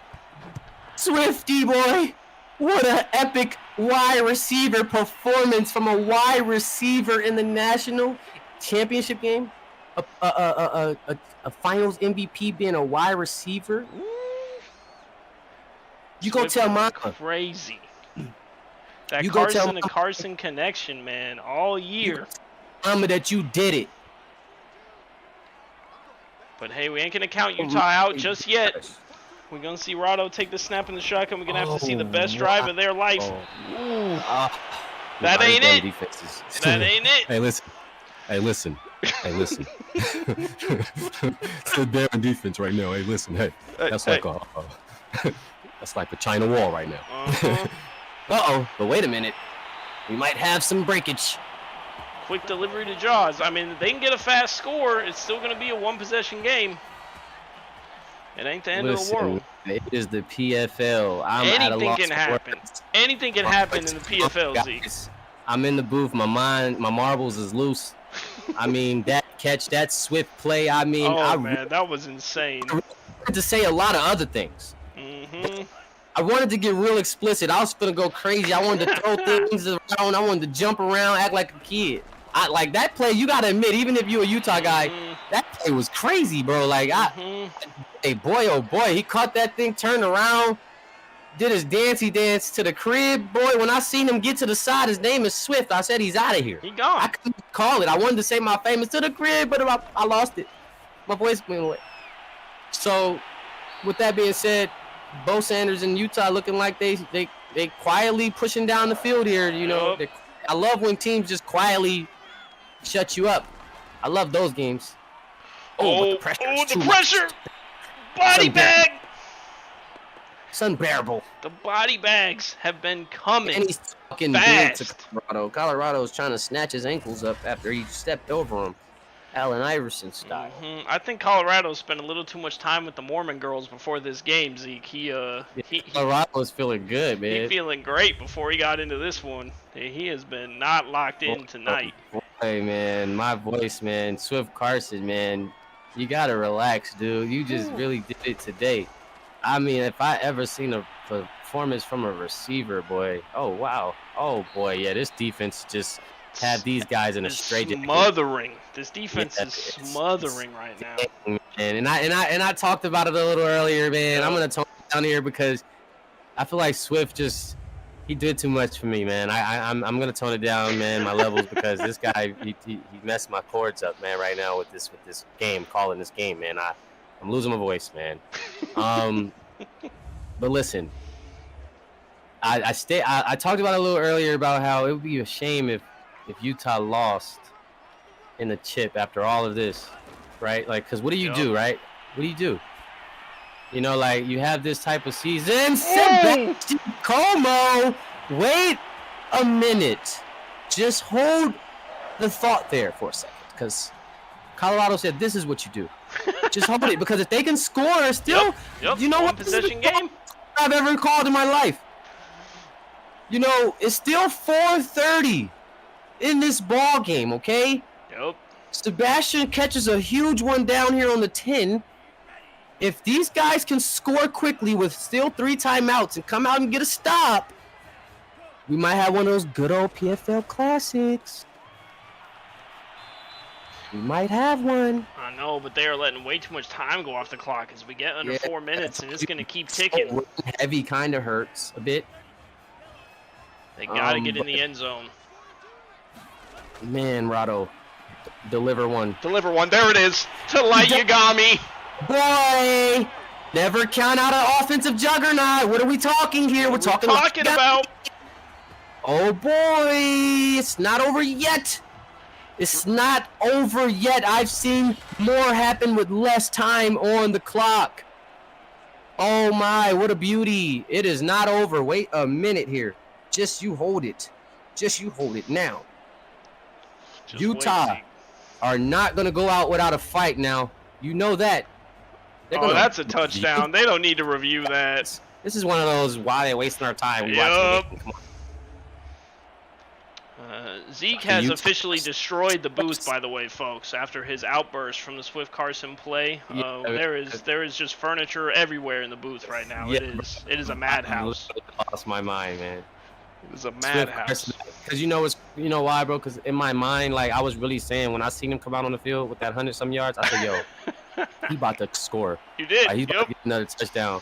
Swifty boy, what an epic wide receiver performance from a wide receiver in the national championship game. A finals MVP being a wide receiver. You go tell Mama. Crazy. That Carson and Carson connection, man, all year. Mama, that you did it. But hey, we ain't gonna count Utah out just yet. We're going to see Rado take the snap in the shotgun. We're going to have to see the best drive of their life. That ain't it. That ain't it. Hey, listen. It's the damn defense right now. Hey, listen. Hey, that's like a China wall right now. But wait a minute. We might have some breakage. Quick delivery to Jaws. I mean, they can get a fast score. It's still going to be a 1-possession game. It ain't the end of the world. It is the PFL. Anything can happen. Anything can happen in the PFL, Zeke. I'm in the booth. My marbles is loose. I mean, that catch, that Swift play. I mean, man, that was insane. I wanted to say a lot of other things. I wanted to get real explicit. I was gonna go crazy. I wanted to throw things around. I wanted to jump around, act like a kid. Like that play. You gotta admit, even if you're a Utah guy, that play was crazy, bro. Like hey, boy, oh boy, he caught that thing, turned around, did his dancey dance to the crib. Boy, when I seen him get to the side, his name is Swift. I said he's out of here. He gone. I couldn't call it. I wanted to say my famous to the crib, but I lost it. My voice went away. So, with that being said, Bo Sanders and Utah looking like they quietly pushing down the field here. You know, I love when teams just quietly shut you up. I love those games. The pressure! Body bag! It's unbearable. The body bags have been coming. And he's fucking big to Colorado. Colorado's trying to snatch his ankles up after he stepped over him. Allen Iverson style. I think Colorado spent a little too much time with the Mormon girls before this game, Zeke. Colorado's feeling good, man. He's feeling great before he got into this one. He has been not locked in tonight. Hey, man, my voice, man. Swift Carson, man. You got to relax, dude. You just really did it today. I mean, if I ever seen a performance from a receiver, boy. Oh, wow. Oh, boy, yeah, this defense just have these guys in a straight smothering. This defense is smothering right now. And I talked about it a little earlier, man. I'm gonna tone it down here because I feel like Swift he did too much for me, man. I'm gonna tone it down, man, my levels, because this guy he messed my chords up, man, right now with this game, calling this game, man. I'm losing my voice, man. But listen, I talked about it a little earlier about how it would be a shame if Utah lost in the chip after all of this, right? Like, because what do you do, right? What do you do? You know, like, you have this type of season. Sebastian Como, wait a minute. Just hold the thought there for a second, because Colorado said this is what you do. Just hold it, because if they can score still, you know what? Possession game I've ever called in my life. You know, it's still 4:30 in this ball game, okay? Yep. Sebastian catches a huge one down here on the 10. If these guys can score quickly with still 3 timeouts and come out and get a stop, we might have one of those good old PFL classics. We might have one. I know, but they are letting way too much time go off the clock as we get under 4 minutes, and it's going to keep ticking. Heavy kind of hurts a bit. They got to get in the end zone. Man, Rado, deliver one. Deliver one. There it is. To Light Yagami. Boy, never count out an offensive juggernaut. What are we talking here? We're talking about. Oh, boy. It's not over yet. It's not over yet. I've seen more happen with less time on the clock. Oh, my. What a beauty. It is not over. Wait a minute here. Just you hold it. Just you hold it now. Just Utah are not going to go out without a fight now. You know that. That's a touchdown. They don't need to review that. This is one of those, why they wasting our time. We watch the game. Come on. Zeke has officially destroyed the booth, by the way, folks, after his outburst from the Swift Carson play. There is just furniture everywhere in the booth right now. It is a madhouse. I lost my mind, man. It was a madhouse. Because you know why, bro? Because in my mind, like, I was really saying, when I seen him come out on the field with that 100-some yards, I said, yo, he about to score. You did. He's about to get another touchdown.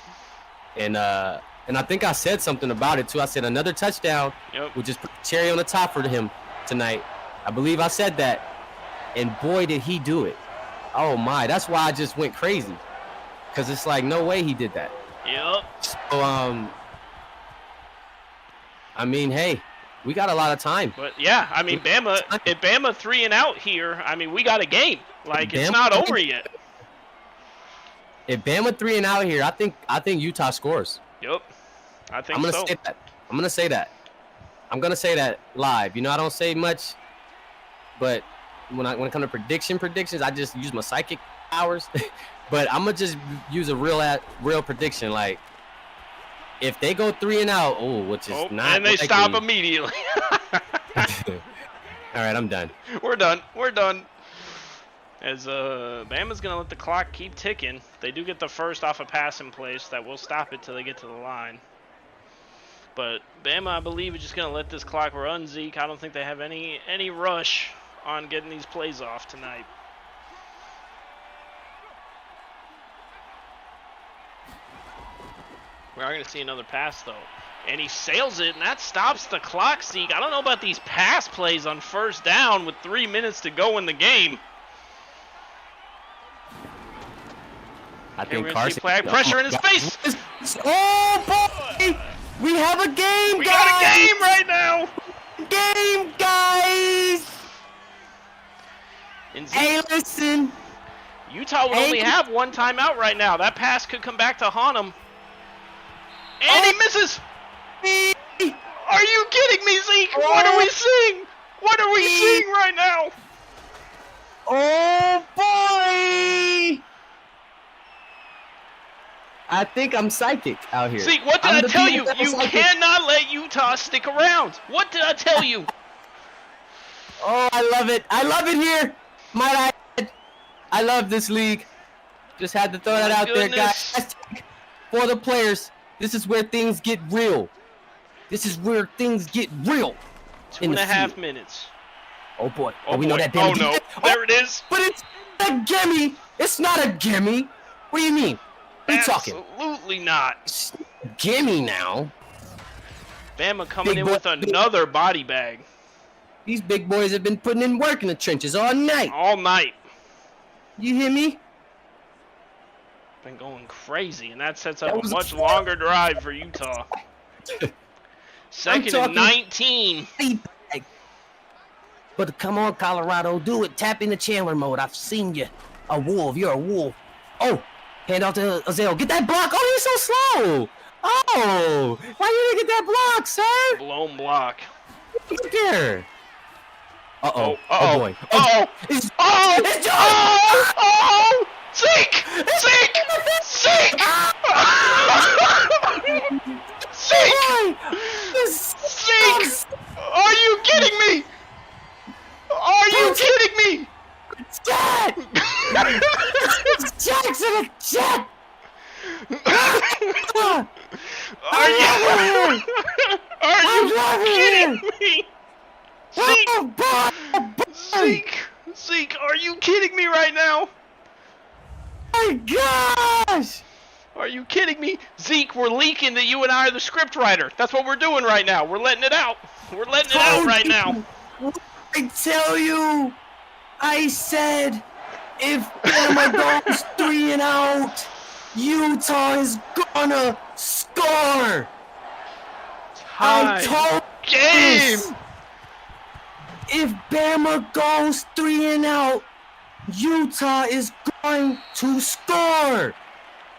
And I think I said something about it, too. I said another touchdown would just put the cherry on the top for him tonight. I believe I said that. And, boy, did he do it. Oh, my. That's why I just went crazy. Because it's like, no way he did that. Yep. So, I mean, hey, we got a lot of time. But, yeah, I mean, if Bama 3 and out here, I mean, we got a game. Like, it's not over yet. If Bama 3 and out here, I think Utah scores. Yep. I think I'm gonna say that. I'm gonna say that live. You know, I don't say much, but when it comes to predictions, I just use my psychic powers. But I'm gonna just use a real prediction. Like, if they go 3 and out, which is not, and they stop immediately. All right, I'm done. We're done. As Bama's gonna let the clock keep ticking. They do get the first off a pass in place that will stop it till they get to the line. But Bama, I believe, is just gonna let this clock run. Zeke, I don't think they have any rush on getting these plays off tonight. We are going to see another pass, though. And he sails it, and that stops the clock, Zeke. I don't know about these pass plays on first down with 3 minutes to go in the game. I think Carson. Flag pressure in his face. Oh, boy! We have a game, guys! We got a game right now! Game, guys! Hey, listen. Utah will only have 1 timeout right now. That pass could come back to haunt him. And he misses! Are you kidding me, Zeke? What are we seeing? What are we seeing right now? Oh, boy! I think I'm psychic out here. Zeke, what did I tell you? You cannot let Utah stick around. What did I tell you? Oh, I love it. I love it here. I love this league. Just had to throw that out there, guys. For the players, this is where things get real. This is where things get real. 2.5 minutes. Oh boy. Oh, we know boy. that damn Oh, no. defense. There it is. But it's a gimme. It's not a gimme. What do you mean? What are you talking? Absolutely not. It's a gimme now. Bama coming in with another body bag. These big boys have been putting in work in the trenches all night. All night. You hear me? Been going crazy, and that sets up a much longer drive for Utah. Second and 19. But come on, Colorado, do it. Tap into Chandler mode. I've seen you. A wolf. You're a wolf. Oh, hand off to Azale. Get that block. Oh, he's so slow. Oh, why you didn't get that block, sir? Blown block. Look there. Uh-oh. Oh boy. Uh-oh. It's Oh! Zeke! Zeke! Zeke! Zeke! Zeke! Are you kidding me? Are you kidding me? Jack! Jack's in a jet! Are you kidding me? Zeke, are you kidding me right now? Oh my gosh! Are you kidding me? Zeke, we're leaking that you and I are the script writer. That's what we're doing right now. We're letting it out. We're letting it out right now. I tell you, I said, if Bama goes 3 and out, Utah is gonna score. I told game. This. If Bama goes 3 and out, Utah is going to score.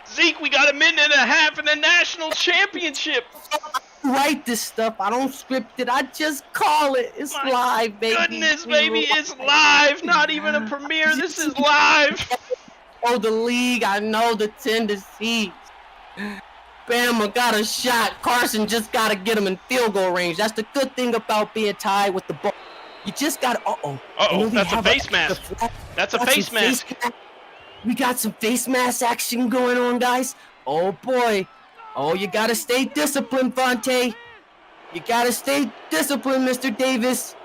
Zeke, we got a minute and a half in the national championship. I write this stuff. I don't script it. I just call it. It's live, baby. Goodness, baby, it's live. Not even a premiere. This is live. Oh, the league. I know the tendencies. Bama got a shot. Carson just got to get him in field goal range. That's the good thing about being tied with the ball. You just got to... Uh-oh, that's a face mask. That's a face mask. We got some face mask action going on, guys. Oh, boy. Oh, you got to stay disciplined, Fonte. You got to stay disciplined, Mr. Davis.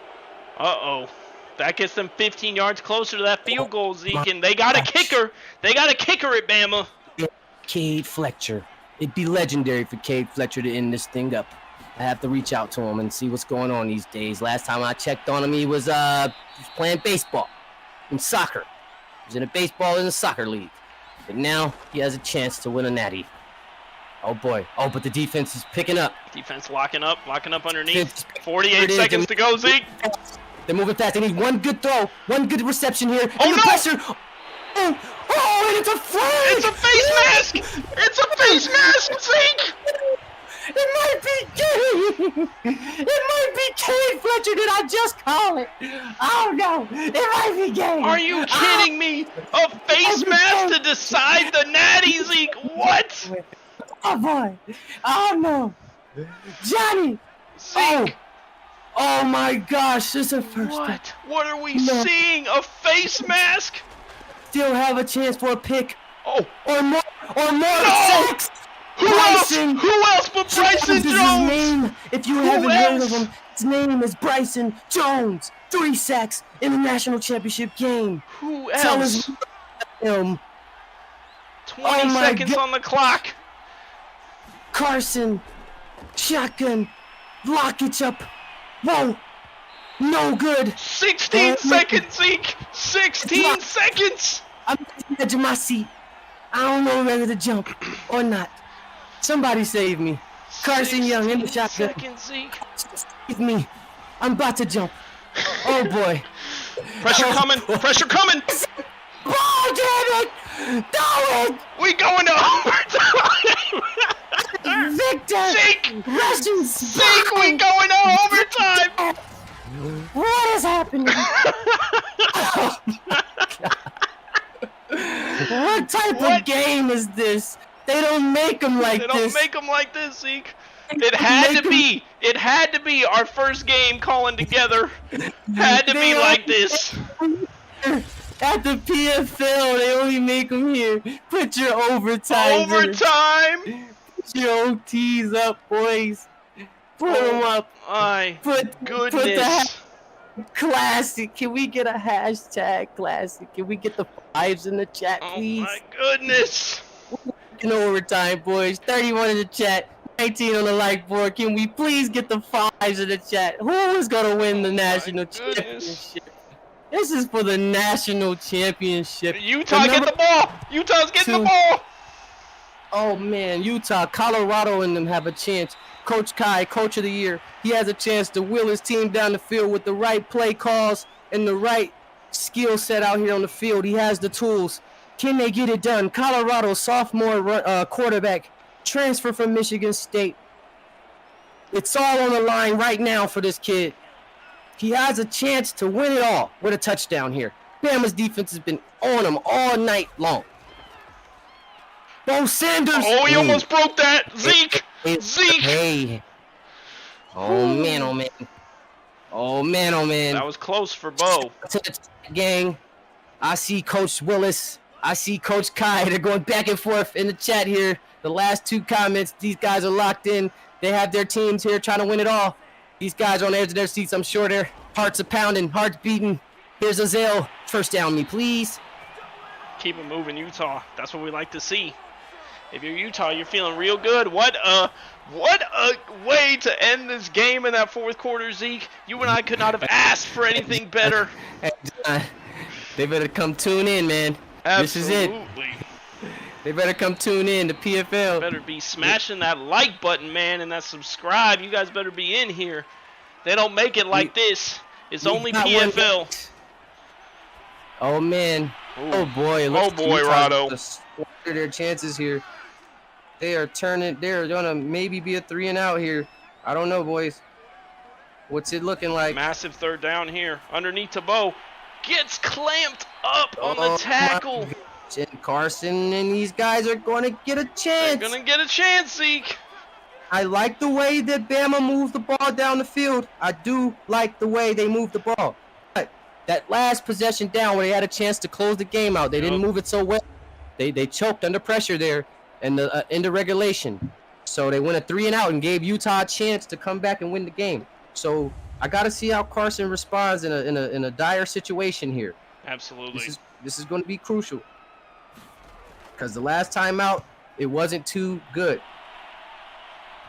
Uh-oh. That gets them 15 yards closer to that field goal, Zeke, and they got a kicker. They got a kicker at Bama. Cade Fletcher. It'd be legendary for Cade Fletcher to end this thing up. I have to reach out to him and see what's going on these days. Last time I checked on him, he was playing baseball and soccer. He was in a baseball and a soccer league. But now he has a chance to win a natty. Oh, boy. Oh, but the defense is picking up. Defense locking up underneath. 48 seconds to go, Zeke. They're moving fast. They need one good throw, one good reception here. Oh, no! Pressure. Oh, and it's a flag! It's a face mask! It's a face mask, Zeke! It might be Cade Fletcher. Did I just call it? Oh, no. It might be Cade. Are you kidding me? A face mask to decide the natty, Zeke? What? Oh, boy. Oh, no. Johnny. Zeke. Oh, my gosh. This is a first. What? What are we seeing? A face mask? Still have a chance for a pick. Oh. Or more. No! Six. Who else but Bryson Jones? Is his name. If you haven't heard of him, his name is Bryson Jones. 3 sacks in the national championship game. Who else? Him. 20 seconds on the clock. Carson. Shotgun. Lockage up. Whoa. No good. 16 seconds, Zeke. 16 seconds. I'm at the edge of my seat. I don't know whether to jump or not. Somebody save me. Carson Young in the shotgun. Seconds, Zeke. Save me. I'm about to jump. Oh boy. Pressure coming. Pressure coming. Oh, damn it. Do it. We going to overtime. Victor. Zeke. Russian Zeke, we going to overtime. What is happening? What type of game is this? They don't make them like this. They don't make them like this, Zeke. It had to be our first game calling together. Had to be like this. At the PFL, they only make them here. Put your overtime. Overtime. Put your OTs up, boys. Put them up. My goodness. Classic. Can we get a hashtag classic? Can we get the 5s in the chat, Oh please? my goodness. In overtime, boys. 31 in the chat. 19 on the like board. Can we please get the 5s in the chat? Who is going to win the national championship? This is for the national championship. Utah, get the ball. Utah's getting the ball. Oh, man. Utah, Colorado and them have a chance. Coach Kai, Coach of the Year, he has a chance to wheel his team down the field with the right play calls and the right skill set out here on the field. He has the tools. Can they get it done? Colorado sophomore quarterback, transfer from Michigan State. It's all on the line right now for this kid. He has a chance to win it all with a touchdown here. Bama's defense has been on him all night long. Bo Sanders. Oh, he almost broke that. Zeke. Zeke. Hey. Oh, man, oh, man. Oh, man, oh, man. That was close for Bo. To the gang, I see Coach Willis. I see Coach Kai. They're going back and forth in the chat here. The last 2 comments, these guys are locked in. They have their teams here trying to win it all. These guys are on the edge of their seats. I'm sure their hearts are pounding, hearts beating. Here's Azale. First down me, please. Keep it moving, Utah. That's what we like to see. If you're Utah, you're feeling real good. What a way to end this game in that 4th quarter, Zeke. You and I could not have asked for anything better. They better come tune in, man. Absolutely. This is it. They better come tune in to PFL. Better be smashing that like button, man, and that subscribe. You guys better be in here. They don't make it like this. It's only PFL. Oh, man. Ooh. Oh, boy. Oh, boy, Rado. Squander their chances here. They are turning. They're going to maybe be a 3-and-out here. I don't know, boys. What's it looking like? Massive 3rd down here. Underneath to Bo. Gets clamped up on the tackle. And Carson and these guys are going to get a chance. They're going to get a chance, Zeke. I like the way that Bama moved the ball down the field. I do like the way they moved the ball. But that last possession down where they had a chance to close the game out, they didn't move it so well. They choked under pressure there in the regulation. So they went a 3-and-out and gave Utah a chance to come back and win the game. So I got to see how Carson responds in a dire situation here. Absolutely. This is going to be crucial. Because the last time out, it wasn't too good.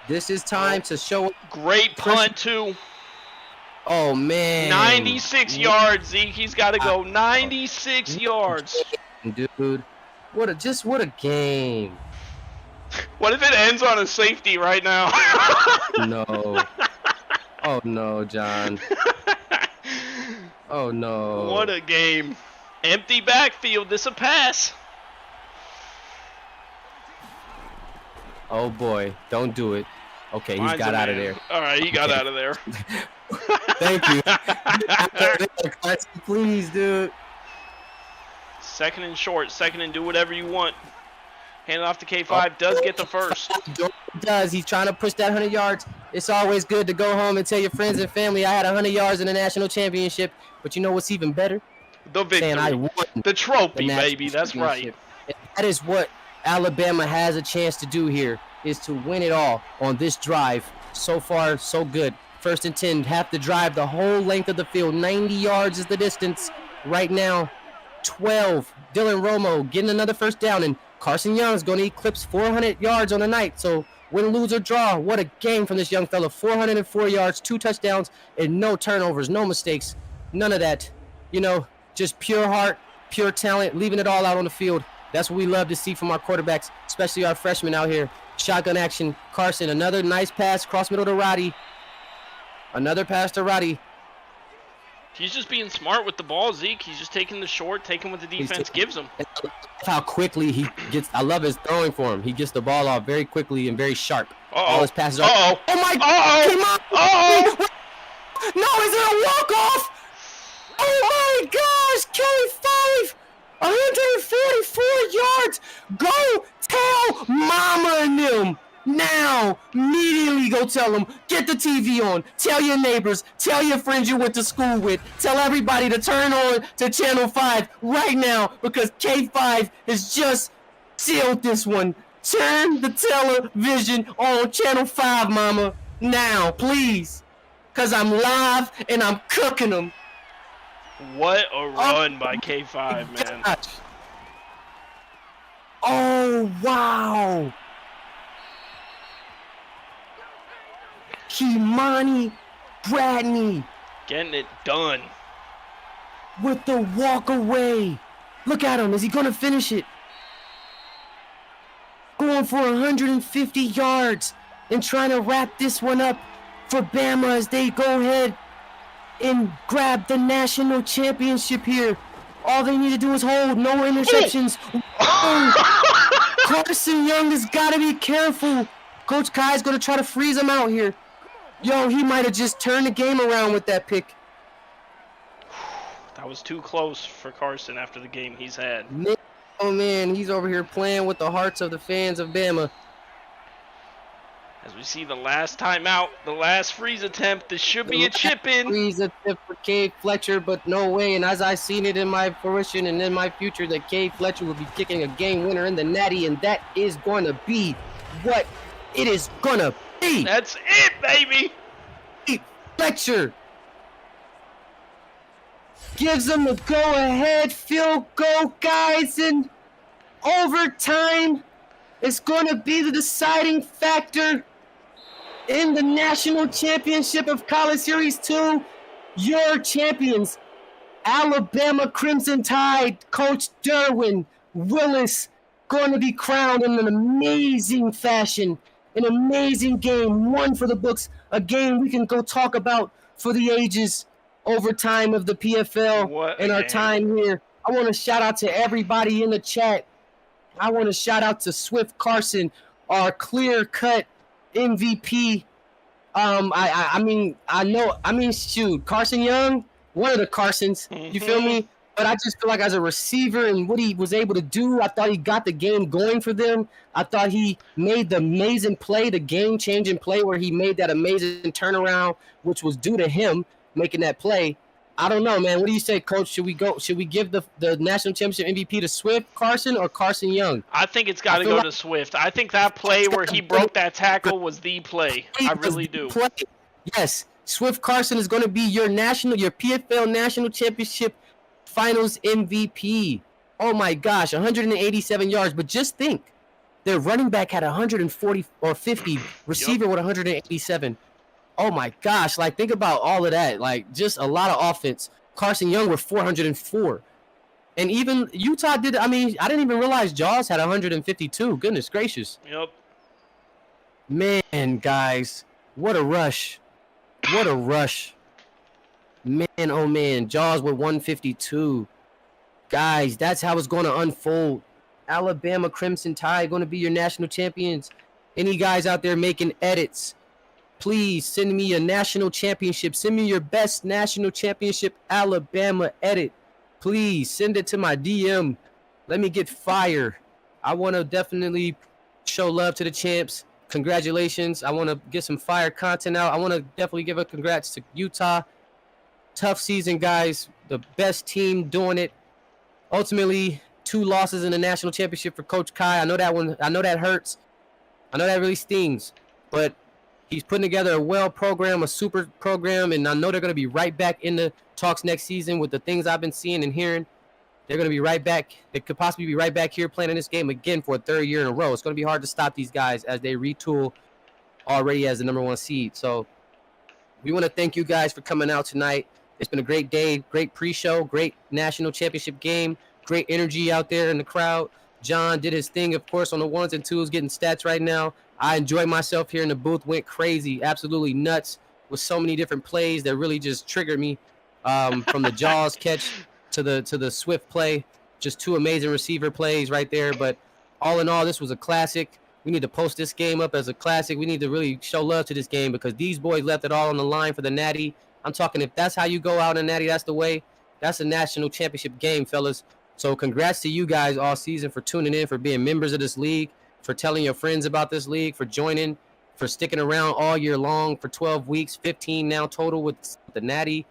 This is time to show. Great punt, too. Oh, man. 96 yards, Zeke. He's got to go 96 yards. Dude, what a game. What if it ends on a safety right now? No. Oh, no, John. Oh, no. What a game. Empty backfield. This a pass. Oh, boy. Don't do it. Okay, he's got out of there. All right, he got out of there. Thank you. Please, dude. 2nd and short. 2nd and do whatever you want. Hand it off to K5. Does get the first. Does. He's trying to push that 100 yards. It's always good to go home and tell your friends and family I had 100 yards in the national championship. But you know what's even better? The victory. Saying I won the trophy, baby. That's right. And that is what Alabama has a chance to do here, is to win it all on this drive. So far, so good. 1st and 10, have to drive the whole length of the field. 90 yards is the distance. Right now, 12. Dylan Romo getting another 1st down, and Carson Young's going to eclipse 400 yards on the night. So win, lose, or draw. What a game from this young fella. 404 yards, 2 touchdowns, and no turnovers, no mistakes. None of that. You know, just pure heart, pure talent, leaving it all out on the field. That's what we love to see from our quarterbacks, especially our freshmen out here. Shotgun action. Carson, another nice pass, cross middle to Roddy. Another pass to Roddy. He's just being smart with the ball, Zeke. He's just taking the short, taking what the defense gives him. How quickly he gets. I love his throwing for him. He gets the ball off very quickly and very sharp. All his passes are. Oh my God! Came on! No, is it a walk-off? Oh my gosh! K5! 144 yards! Go tell mama and them! Now! Immediately go tell them. Get the TV on. Tell your neighbors. Tell your friends you went to school with. Tell everybody to turn on to Channel 5 right now, because K5 has just sealed this one. Turn the television on Channel 5, mama. Now, please. Because I'm live and I'm cooking them. What a run by K5, man. Gosh. Oh, wow. Kimani Bradney Getting it done. with the walk away. Look at him. Is he going to finish it? Going for 150 yards and trying to wrap this one up for Bama as they go ahead and grab the national championship here. All they need to do is hold. No interceptions. Oh. Carson Young has got to be careful. Coach Kai's going to try to freeze him out here. Yo, he might have just turned the game around with that pick. That was too close for Carson after the game he's had. Man, oh, man, he's over here playing with the hearts of the fans of Bama. As we see the last timeout, the last freeze attempt, this should be a chip in. Freeze attempt for Cade Fletcher, but no way. And as I seen it in my fruition and in my future, that Cade Fletcher will be kicking a game winner in the Natty, and that is going to be what it is going to be. That's it, baby. Cade Fletcher gives them a go-ahead field goal, guys, and overtime is going to be the deciding factor in the national championship of College Series 2. Your champions, Alabama Crimson Tide, Coach Derwin Willis, going to be crowned in an amazing fashion, an amazing game, one for the books, a game we can go talk about for the ages. Overtime of the PFL and our time here. I want to shout out to everybody in the chat. I want to shout out to Swift Carson, our clear-cut MVP. Shoot, Carson Young, one of the Carsons. You feel me? But I just feel like as a receiver and what he was able to do, I thought he got the game going for them. I thought he made the amazing play, the game-changing play where he made that amazing turnaround, which was due to him making that play. I don't know, man. What do you say, Coach? Should we give the national championship MVP to Swift Carson or Carson Young? I think it's got to go to Swift. I think that play where he broke that tackle was the play. I really do. Yes, Swift Carson is going to be your PFL national championship finals MVP. Oh my gosh, 187 yards. But just think, their running back had 140 or 50, receiver with 187. Oh my gosh, like think about all of that. Like just a lot of offense. Carson Young with 404. And even Utah did, I didn't even realize Jaws had 152. Goodness gracious. Yep. Man, guys, what a rush. What a rush. Man, oh man, Jaws with 152. Guys, that's how it's going to unfold. Alabama Crimson Tide going to be your national champions. Any guys out there making edits, please send me a national championship. Send me your best national championship Alabama edit. Please send it to my DM. Let me get fire. I want to definitely show love to the champs. Congratulations. I want to get some fire content out. I want to definitely give a congrats to Utah. Tough season, guys. The best team doing it. Ultimately, 2 losses in the national championship for Coach Kai. I know that one. I know that hurts. I know that really stings. But he's putting together a super program, and I know they're going to be right back in the talks next season with the things I've been seeing and hearing. They're going to be right back. They could possibly be right back here playing in this game again for a 3rd year in a row. It's going to be hard to stop these guys as they retool already as the #1 seed. So we want to thank you guys for coming out tonight. It's been a great day, great pre-show, great national championship game, great energy out there in the crowd. John did his thing, of course, on the 1s and 2s, getting stats right now. I enjoyed myself here in the booth, went crazy, absolutely nuts with so many different plays that really just triggered me, from the Jaws catch to the Swift play. Just 2 amazing receiver plays right there. But all in all, this was a classic. We need to post this game up as a classic. We need to really show love to this game because these boys left it all on the line for the Natty. I'm talking if that's how you go out in Natty, that's the way. That's a national championship game, fellas. So congrats to you guys all season for tuning in, for being members of this league, for telling your friends about this league, for joining, for sticking around all year long for 12 weeks, 15 now total with the Natty.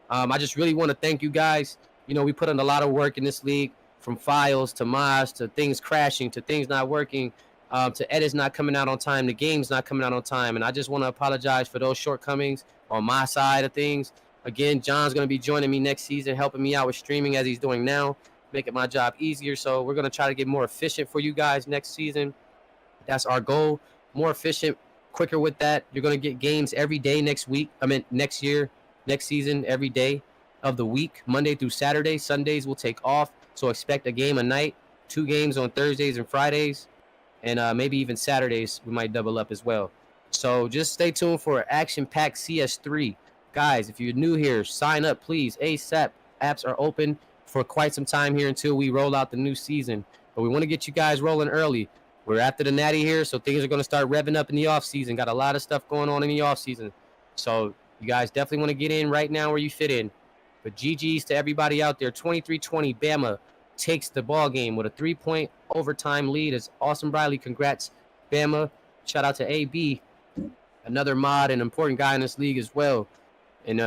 I just really want to thank you guys. You know, we put in a lot of work in this league, from files to mods to things crashing to things not working, to edits not coming out on time, the game's not coming out on time. And I just want to apologize for those shortcomings on my side of things. Again, John's going to be joining me next season, helping me out with streaming as he's doing now, making my job easier. So we're going to try to get more efficient for you guys next season. That's our goal. More efficient, quicker with that. You're going to get games every day next year, next season, every day of the week, Monday through Saturday. Sundays we'll take off. So expect a game a night, 2 games on Thursdays and Fridays, and maybe even Saturdays we might double up as well. So just stay tuned for action-packed CS3. Guys, if you're new here, sign up, please, ASAP. Apps are open for quite some time here until we roll out the new season. But we want to get you guys rolling early. We're after the Natty here, so things are going to start revving up in the offseason. Got a lot of stuff going on in the offseason. So you guys definitely want to get in right now where you fit in. But GG's to everybody out there. 23-20, Bama takes the ball game with a 3-point overtime lead. It's Austin Briley. Congrats, Bama. Shout out to AB, another mod and important guy in this league as well. And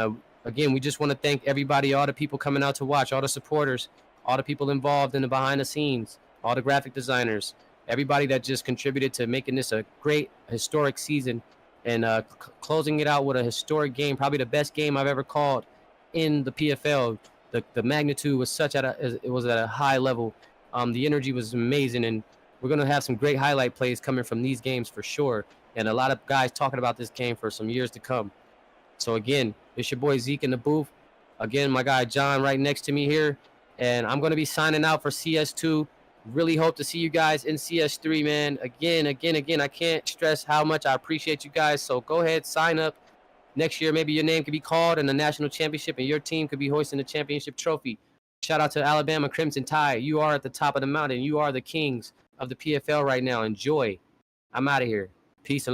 again, we just want to thank everybody, all the people coming out to watch, all the supporters, all the people involved in the behind the scenes, all the graphic designers, everybody that just contributed to making this a great historic season and closing it out with a historic game, probably the best game I've ever called in the PFL. The magnitude was it was at a high level. The energy was amazing, and we're going to have some great highlight plays coming from these games for sure, and a lot of guys talking about this game for some years to come. So again, it's your boy Zeke in the booth. Again, my guy John right next to me here, and I'm going to be signing out for CS2. Really hope to see you guys in CS3, man. Again, I can't stress how much I appreciate you guys. So go ahead, sign up. Next year, maybe your name could be called in the national championship and your team could be hoisting the championship trophy. Shout out to Alabama Crimson Tide. You are at the top of the mountain. You are the kings of the PFL right now. Enjoy. I'm out of here. Peace and